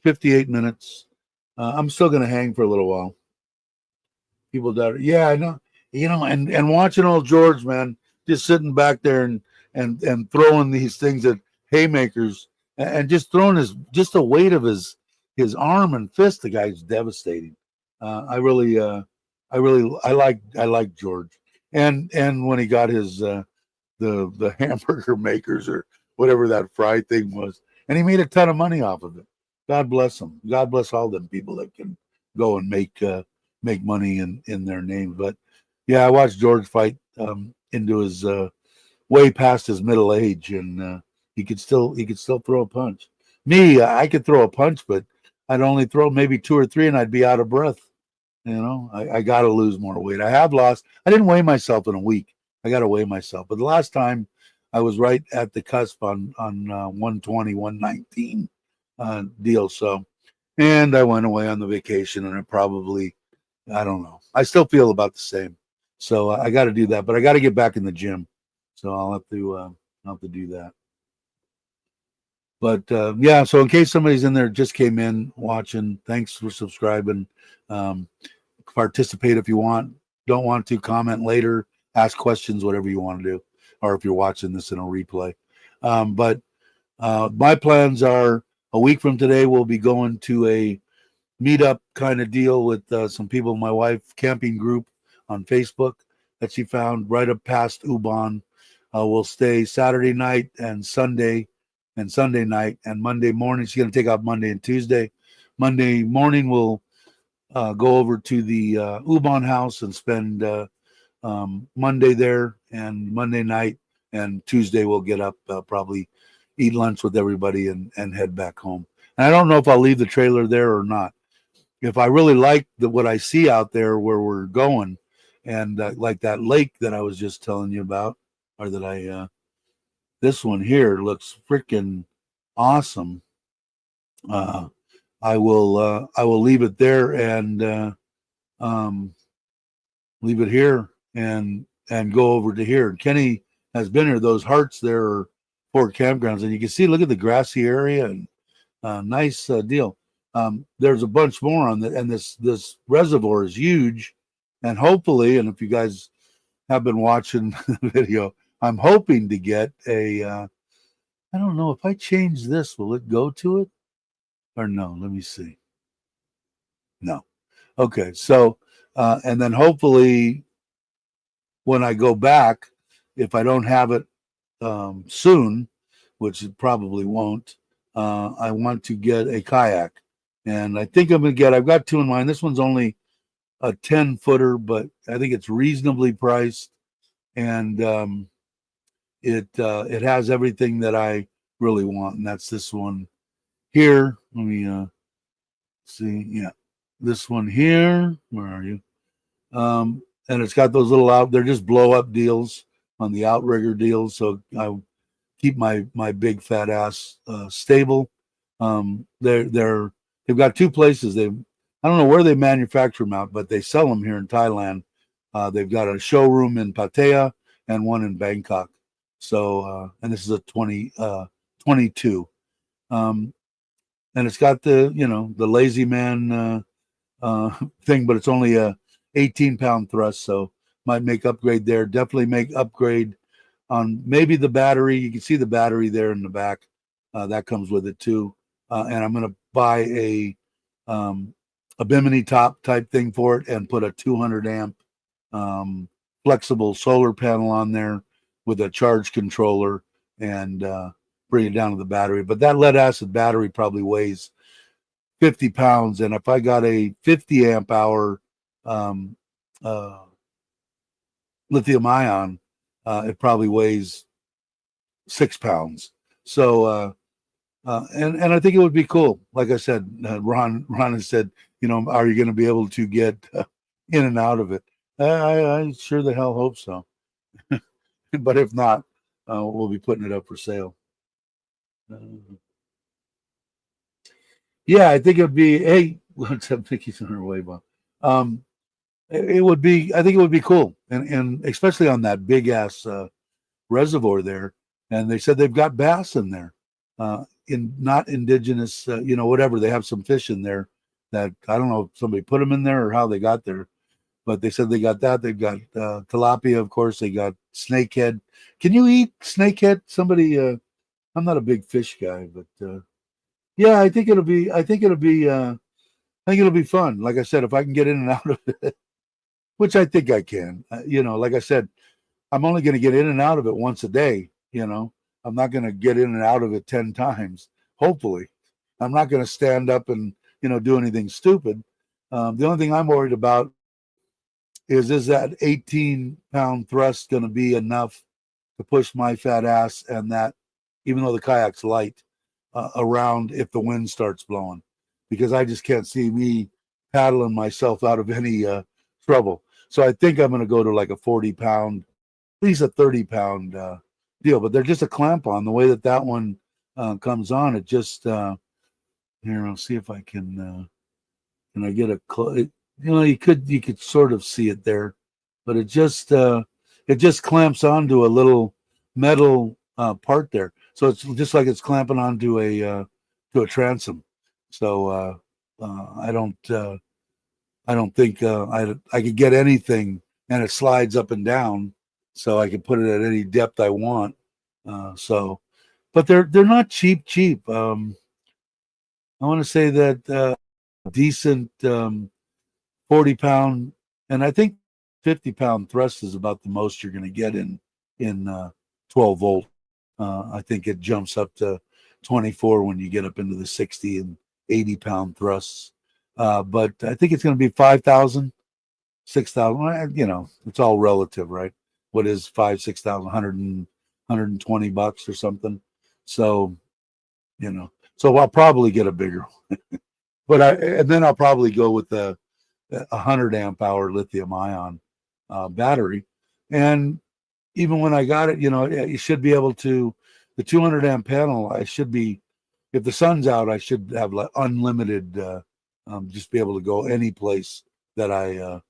58 minutes. I'm still going to hang for a little while. People that, yeah, I know, and watching old George, man, just sitting back there and throwing these things at haymakers and just throwing just the weight of his arm and fist. The guy's devastating. I like George, and when he got his the hamburger makers or whatever that fry thing was, and he made a ton of money off of it. God bless him. God bless all them people that can go and make money in their name. But yeah, I watched George fight into his way past his middle age, and he could still throw a punch. Me, I could throw a punch, but I'd only throw maybe two or three, and I'd be out of breath. I got to lose more weight. I have lost. I didn't weigh myself in a week. I got to weigh myself. But the last time I was right at the cusp on 120, 119 deal. So, and I went away on the vacation, and I don't know. I still feel about the same. So I got to do that, but I got to get back in the gym. So I'll have to do that. But yeah, so in case somebody's in there just came in watching, thanks for subscribing. Um, Participate if you want. Don't want to comment later, ask questions, whatever you want to do, or if you're watching this in a replay. But my plans are a week from today, we'll be going to a meetup kind of deal with some people, my wife camping group on Facebook that she found right up past Ubon. We'll stay Saturday night and Sunday night, and Monday morning. She's going to take off Monday and Tuesday. Monday morning, we'll go over to the Ubon house and spend Monday there, and Monday night and Tuesday we'll get up, probably eat lunch with everybody and head back home. And I don't know if I'll leave the trailer there or not. If I really like what I see out there where we're going, and like that lake that I was just telling you about, or that this one here looks freaking awesome. Uh, I will leave it there and um, leave it here and go over to here. Kenny has been here. Those hearts there are for campgrounds, and you can see. Look at the grassy area and nice deal. There's a bunch more on that, and this reservoir is huge, and hopefully, and if you guys have been watching the video, I'm hoping to get a. I don't know if I change this, will it go to it or no? Let me see. No. Okay, so and then hopefully when I go back, if I don't have it soon, which it probably won't, I want to get a kayak, and I think I'm gonna get. I've got two in mind. This one's only a 10-footer, but I think it's reasonably priced, and it has everything that I really want, and that's this one here. Let me see. Yeah. this one here. Where are you? And it's got those little out. They're just blow up deals on the outrigger deals. So I keep my big fat ass stable. They've got two places. I don't know where they manufacture them out, but they sell them here in Thailand. They've got a showroom in Pattaya and one in Bangkok. So and this is a 22. And it's got the lazy man thing, but it's only a 18-pound thrust, so might make upgrade there. Definitely make upgrade on maybe the battery. You can see the battery there in the back. That comes with it too. And I'm going to buy a bimini top type thing for it and put a 200 amp flexible solar panel on there with a charge controller and bring it down to the battery. But that lead acid battery probably weighs 50 pounds. And if I got a 50 amp hour lithium ion, it probably weighs 6 pounds. So, and I think it would be cool. Like I said, Ron has said, are you going to be able to get in and out of it? I sure the hell hope so. But if not, we'll be putting it up for sale. Yeah, I think it would be. Hey, what's up, Vicky's on her way, Bob? It would be. I think it would be cool, and especially on that big ass reservoir there. And they said they've got bass in there, in not indigenous, whatever. They have some fish in there that I don't know if somebody put them in there or how they got there, but they said they got that. They've got tilapia, of course. They got snakehead. Can you eat snakehead? Somebody. I'm not a big fish guy, but yeah, I think it'll be. I think it'll be fun. Like I said, if I can get in and out of it, which I think I can. Like I said, I'm only going to get in and out of it once a day. I'm not going to get in and out of it 10 times. Hopefully, I'm not going to stand up and do anything stupid. The only thing I'm worried about is that 18-pound thrust going to be enough to push my fat ass, and that even though the kayak's light, around if the wind starts blowing, because I just can't see me paddling myself out of any trouble. So I think I'm going to go to like a 40-pound, at least a 30-pound deal. But they're just a clamp on. The way that one comes on, it just here. I'll see if I can I get a you could sort of see it there, but it just clamps onto a little metal part there. So it's just like it's clamping onto a transom. So I don't think I could get anything, and it slides up and down, so I can put it at any depth I want. But they're not cheap. I want to say that decent 40-pound, and I think 50-pound thrust is about the most you're going to get in 12 volt. I think it jumps up to 24 when you get up into the 60 and 80-pound thrusts. But I think it's going to be 5,000, 6,000. It's all relative, right? What is 5, 6,000, $120 or something? So, so I'll probably get a bigger one. And then I'll probably go with the 100 amp hour lithium ion battery. And even when I got it, you should be able to, the 200 amp panel, I should be, if the sun's out, I should have like unlimited, just be able to go any place that I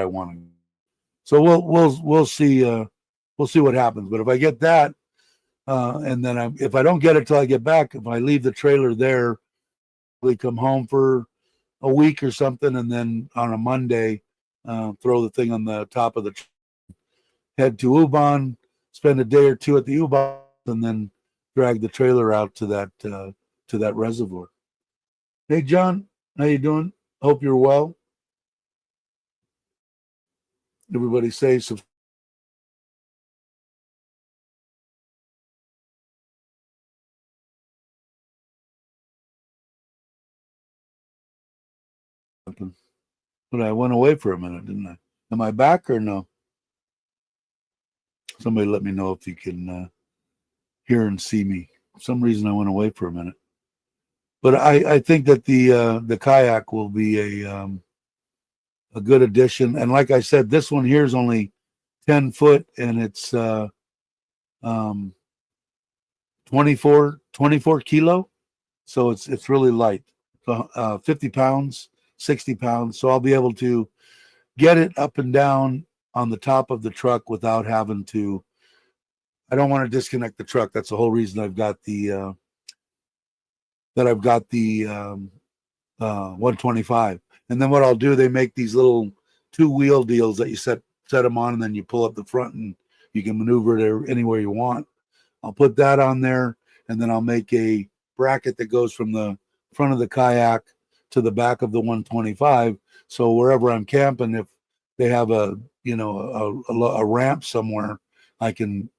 want to. So we'll see what happens. But if I get that, and then if I don't get it till I get back, if I leave the trailer there, we come home for a week or something, and then on a Monday, throw the thing on the top of the head to Ubon, spend a day or two at the Ubon, and then drag the trailer out to that reservoir. Hey John, how you doing? Hope you're well. Everybody safe. But I went away for a minute, didn't I? Am I back or no? Somebody let me know if you can hear and see me. For some reason I went away for a minute. but I think that the kayak will be a good addition. And like I said, this one here is only 10 foot, and it's um, 24 kilo. So it's really light. So 50 pounds, 60 pounds. So I'll be able to get it up and down on the top of the truck without having to. I don't want to disconnect the truck. That's the whole reason I've got the 125. And then what I'll do, they make these little two-wheel deals that you set them on, and then you pull up the front and you can maneuver it anywhere you want. I'll put that on there, and then I'll make a bracket that goes from the front of the kayak to the back of the 125. So wherever I'm camping, if they have a ramp somewhere, I can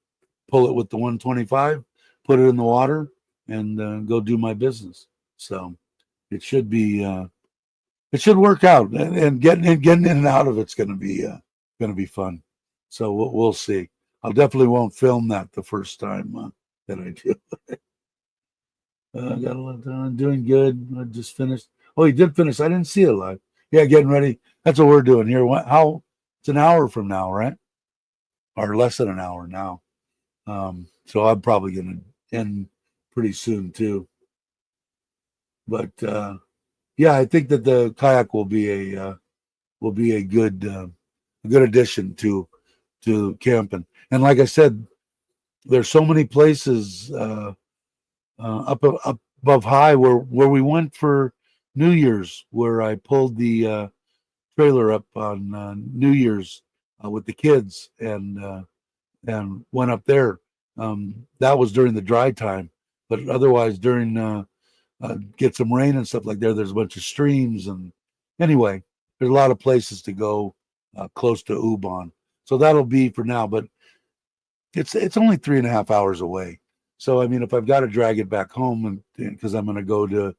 pull it with the 125, put it in the water, and go do my business. So it should be it should work out, and getting in and out of it's going to be fun. So we'll see. I'll definitely won't film that the first time that I do. Got a lot done. Doing good. I just finished. Oh, he did finish. I didn't see it live. Yeah, getting ready. That's what we're doing here. How? It's an hour from now, right? Or less than an hour now. So I'm probably going to end pretty soon too. But yeah, I think that the kayak will be a good addition to camping. And like I said, there's so many places up above high where we went for New Year's, where I pulled the trailer up on New Year's with the kids and went up there. That was during the dry time, but otherwise during get some rain and stuff like that, there's a bunch of streams, and anyway, there's a lot of places to go close to Ubon. So that'll be for now, but it's only 3.5 hours away. So I mean, if I've got to drag it back home, and because I'm going to go to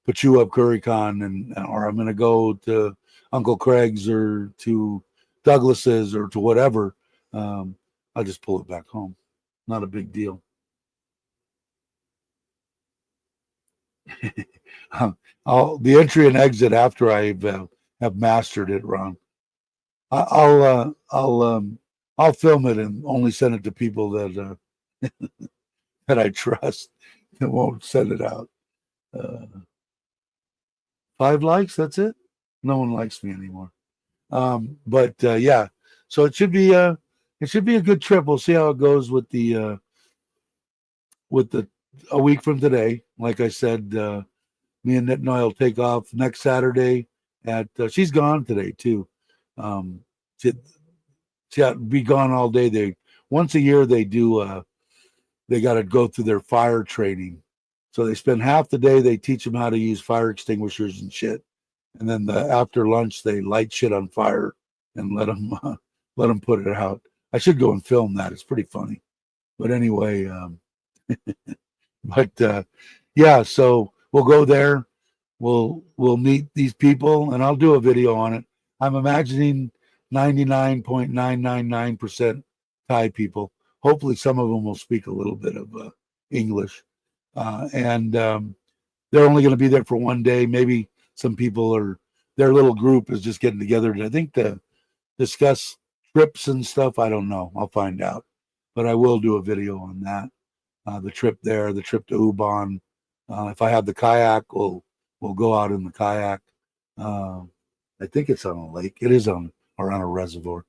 Pachuab Currycon, or I'm going to go to Uncle Craig's or to Douglas's or to whatever, I'll just pull it back home. Not a big deal. The entry and exit after I have mastered it, Ron. I'll film it and only send it to people that that I trust and won't send it out. 5 likes, that's it. No one likes me anymore. But yeah, so it should be a good trip. We'll see how it goes with the a week from today. Like I said, me and Nitnoy will take off next Saturday. She's gone today too. She'll be gone all day. They once a year they do. They got to go through their fire training, so they spend half the day. They teach them how to use fire extinguishers and shit, and then after lunch they light shit on fire and let them put it out. I should go and film that. It's pretty funny, but anyway. But yeah, so we'll go there. We'll meet these people, and I'll do a video on it. I'm imagining 99.999% Thai people. Hopefully, some of them will speak a little bit of English, and they're only going to be there for one day. Maybe some people their little group is just getting together, I think, to discuss trips and stuff. I don't know. I'll find out, but I will do a video on that. The trip there, the trip to Ubon. If I have the kayak, we'll go out in the kayak. I think it's on a lake. It is on a reservoir.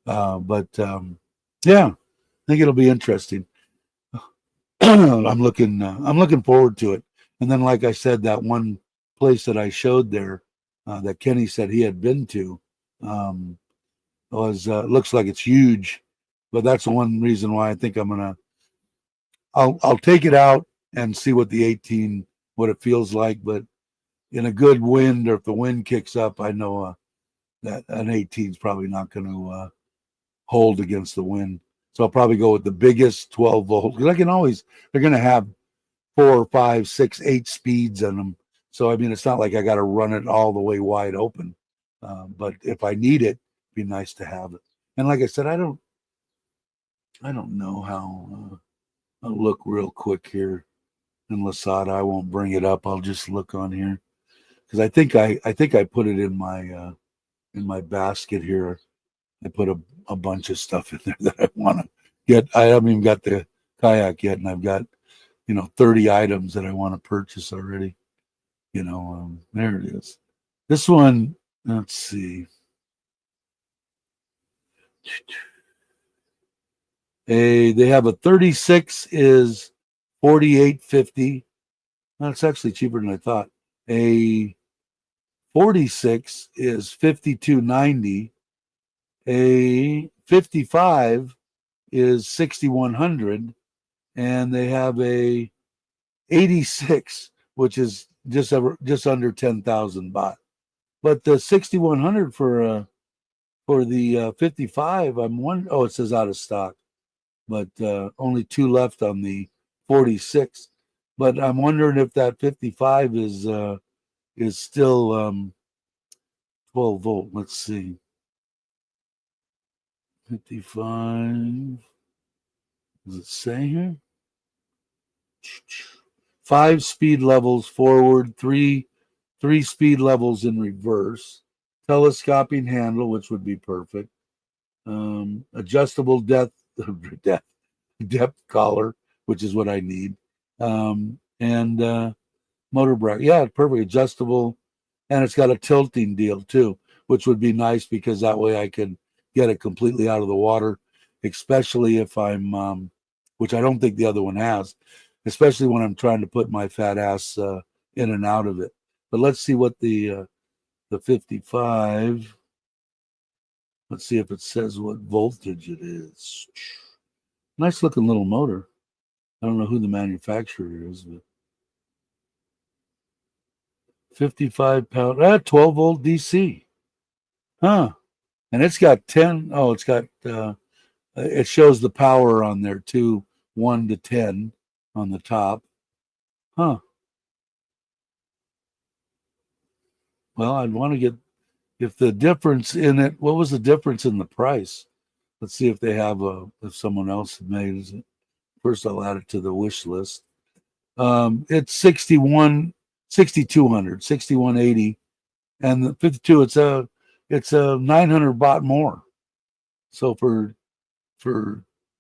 But yeah, I think it'll be interesting. I'm looking forward to it. And then, like I said, that one place that I showed there, that Kenny said he had been to, was looks like it's huge. But that's the one reason why I think I'll take it out and see what what it feels like. But in a good wind, or if the wind kicks up, I know that an 18 is probably not going to hold against the wind. So I'll probably go with the biggest 12 volt, because they're going to have 4, 5, 6, 8 speeds in them. So I mean, it's not like I got to run it all the way wide open. But if I need it, it'd be nice to have it. And like I said, I don't know how. I'll look real quick here. in Lasada. I won't bring it up. I'll just look on here because I think I put it in my basket here. I put a bunch of stuff in there that I want to get. I haven't even got the kayak yet, and I've got 30 items that I want to purchase already. There it is. This one, let's see. They have a 36 is 48.50. That's actually cheaper than I thought. A 46 is 52.90. A 55 is 6,100, and they have a 86, which is just under 10,000 baht. But the 6,100 for the 55, I'm wondering. Oh, it says out of stock, but only two left on the 46. But I'm wondering if that 55 is still 12 volt. Let's see. 55. Does it say here? 5 speed levels forward, three speed levels in reverse, telescoping handle, which would be perfect, adjustable depth collar, which is what I need, and motor bracket. Yeah, perfect, adjustable, and it's got a tilting deal too, which would be nice because that way I can get it completely out of the water, especially if I'm, which I don't think the other one has, especially when I'm trying to put my fat ass in and out of it. But let's see what the 55. Let's see if it says what voltage it is. Nice looking little motor. I don't know who the manufacturer is, but 55 pound, 12 volt DC. Huh. And it's got 10. Oh, it's got, it shows the power on there too, 1 to 10 on the top. Huh. Well, I'd want to get, if the difference in it, what was the difference in the price? Let's see if they have if someone else made it. First, I'll add it to the wish list. It's 6,200, 6,180, and the 52. It's a 900 baht more. So for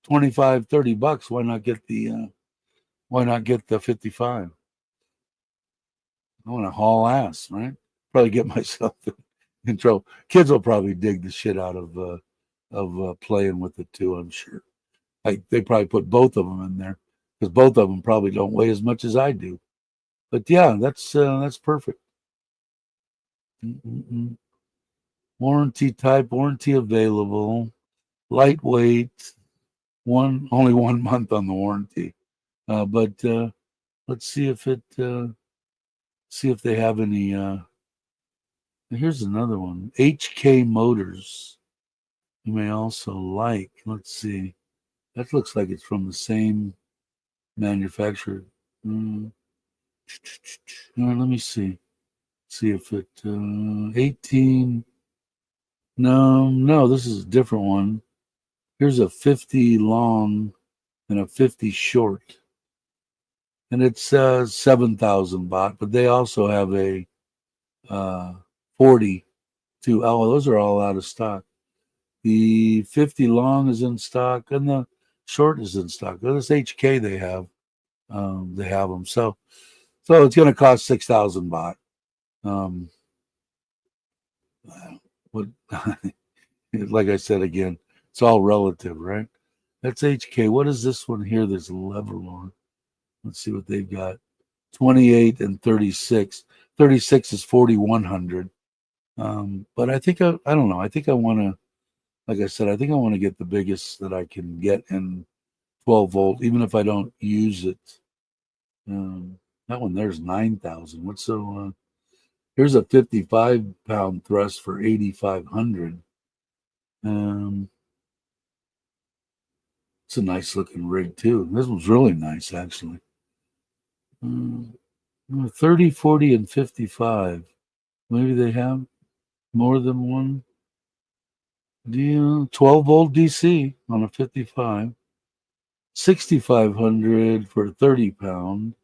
25, 30 bucks, why not get the 55? I want to haul ass, right? Probably get myself in trouble. Kids will probably dig the shit out of playing with it too. I'm sure. They probably put both of them in there because both of them probably don't weigh as much as I do. But yeah, that's perfect. Warranty type, warranty available, lightweight. Only 1 month on the warranty. But let's see if they have any. Here's another one. HK Motors. You may also like. Let's see. That looks like it's from the same manufacturer. Let me see. See if it 18. No, this is a different one. Here's a 50 long and a 50 short. And it's 7,000 baht, but they also have a 40 to, oh, those are all out of stock. The 50 long is in stock and the short is in stock. This HK they have them. So it's going to cost 6,000 baht. What, like I said again, it's all relative, right? That's HK. What is this one here? There's a level on. Let's see what they've got. 28 and 36. 36 is 4,100. But I think I don't know. I think I want to, like I said, I think I want to get the biggest that I can get in 12 volt, even if I don't use it. That one there's 9,000. What's so? Here's a 55-pound thrust for 8,500. It's a nice looking rig too. This one's really nice actually. 30, 40, and 55. Maybe they have more than one deal. 12 volt DC on a 55. 6,500 for a 30 pound.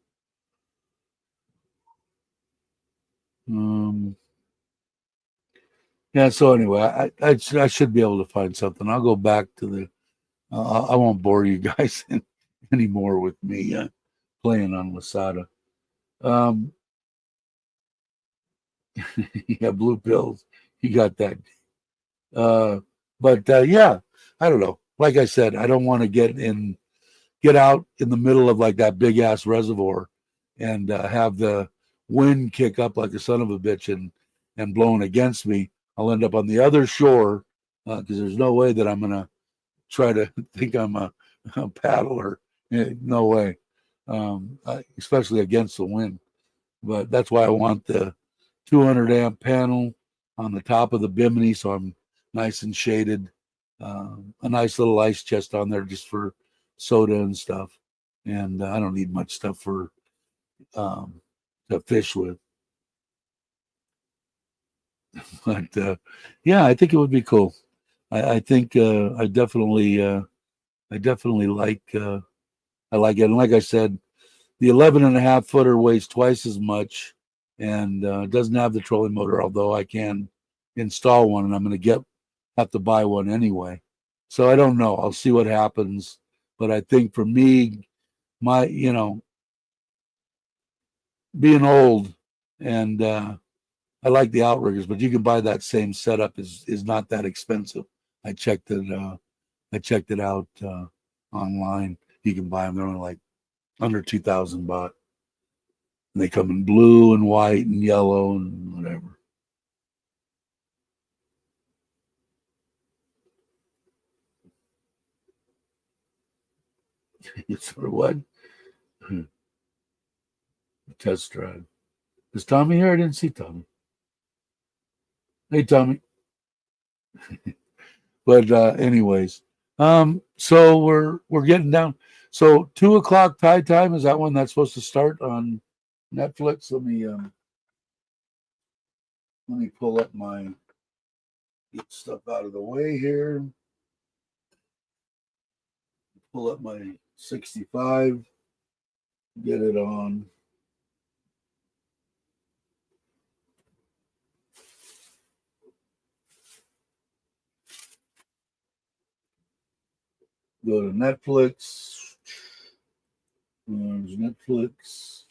Yeah. So anyway, I should be able to find something. I'll go back to the. I won't bore you guys anymore with me playing on Lasada. Um, yeah, blue pills. You got that. Uh, but yeah, I don't know. Like I said, I don't want to get out in the middle of like that big ass reservoir and have the wind kick up like a son of a bitch and blowing against me. I'll end up on the other shore because there's no way that I'm gonna try to think I'm a paddler. No way, especially against the wind. But that's why I want the 200 amp panel on the top of the bimini, so I'm nice and shaded. A nice little ice chest on there just for soda and stuff. And I don't need much stuff for um, to fish with. But yeah, I think it would be cool. I think I definitely I like it. And like I said, the 11 and a half footer weighs twice as much and doesn't have the trolling motor, although I can install one and I'm going to have to buy one anyway. So I don't know. I'll see what happens. But I think for me, being old and I like the outriggers, but you can buy that same setup is not that expensive. I checked it. I checked it out online. You can buy them. They're only like under 2,000 baht. And they come in blue and white and yellow and whatever. It's for what? Test drive. Is Tommy here? I didn't see Tommy. Hey, Tommy. But anyways, so we're getting down. So 2 o'clock Thai time, is that when that's supposed to start on Netflix? Let me pull up my get stuff out of the way here. Pull up my 65. Get it on. Go to Netflix. There's Netflix.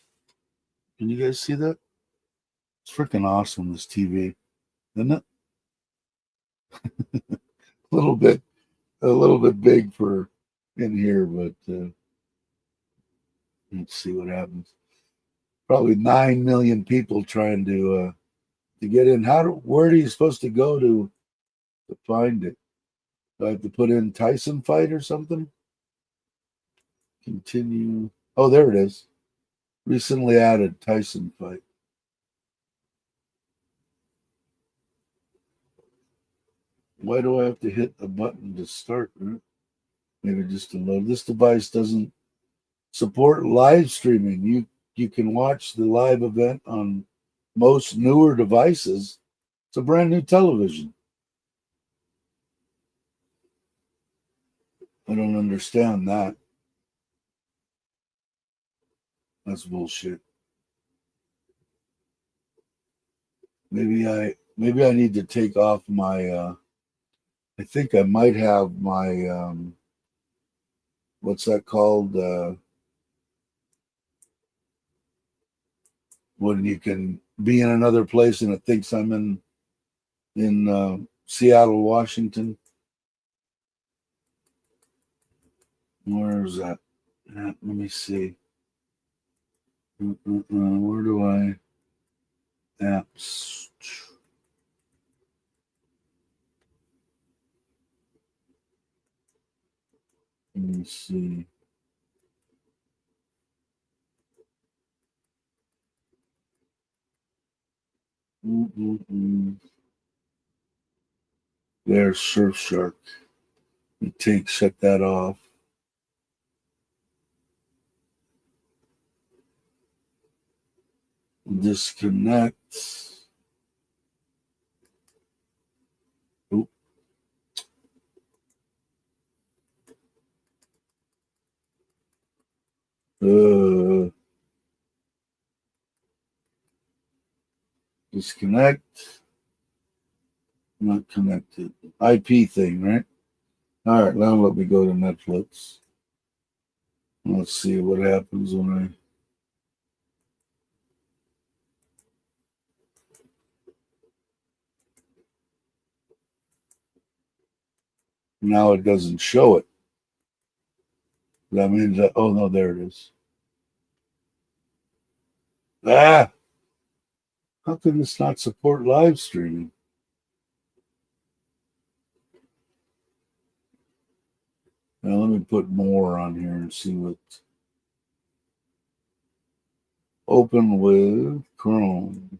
Can you guys see that? It's freaking awesome, this TV, isn't it? A little bit big for in here, but let's see what happens. Probably 9 million people trying to get in. Where are you supposed to go to find it? Do I have to put in Tyson fight or something? Continue. Oh, there it is. Recently added Tyson fight. Why do I have to hit a button to start? Maybe just to load. This device doesn't support live streaming. You can watch the live event on most newer devices. It's a brand new television. I don't understand that. That's bullshit. Maybe I need to take off my I think I might have my what's that called? When you can be in another place and it thinks I'm in Seattle, Washington. Where is that? Let me see. Where do I apps? Let me see. There's Surfshark. Shut that off. Disconnect. Oop. Disconnect. Not connected. IP thing, right? All right, now let me go to Netflix. Let's see what happens when I. Now it doesn't show it. That means that, oh no, there it is. Ah, how can this not support live streaming? Now let me put more on here and see what. Open with Chrome.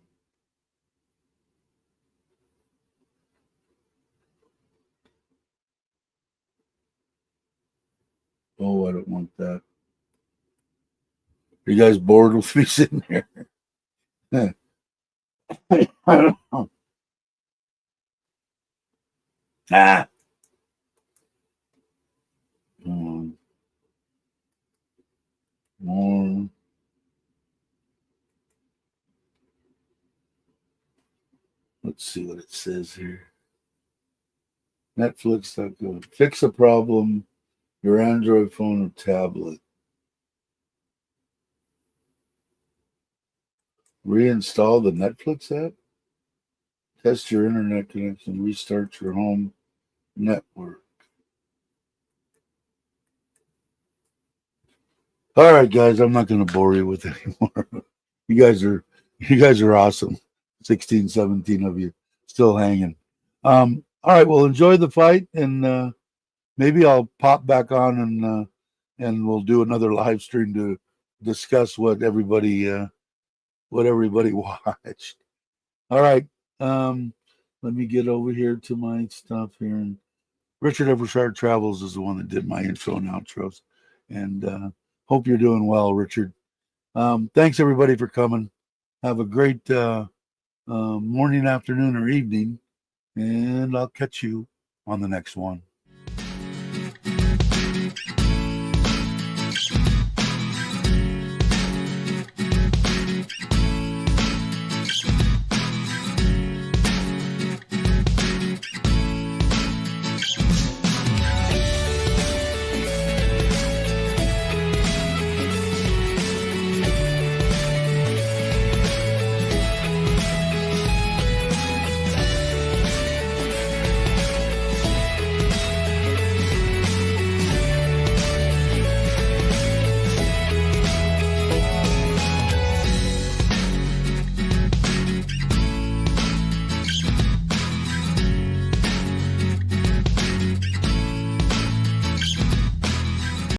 Oh, I don't want that. Are you guys bored with me sitting here? I don't know. Ah. More. Let's see what it says here. Netflix.go. Fix a problem. Your Android phone or tablet. Reinstall the Netflix app. Test your internet connection. Restart your home network. All right, guys. I'm not going to bore you with it anymore. You guys are awesome. 16, 17 of you still hanging. All right. Well, enjoy the fight, and maybe I'll pop back on and we'll do another live stream to discuss what everybody watched. All right. Let me get over here to my stuff here. And Richard Evershard Travels is the one that did my intro and outros. And hope you're doing well, Richard. Thanks everybody for coming. Have a great morning, afternoon, or evening, and I'll catch you on the next one.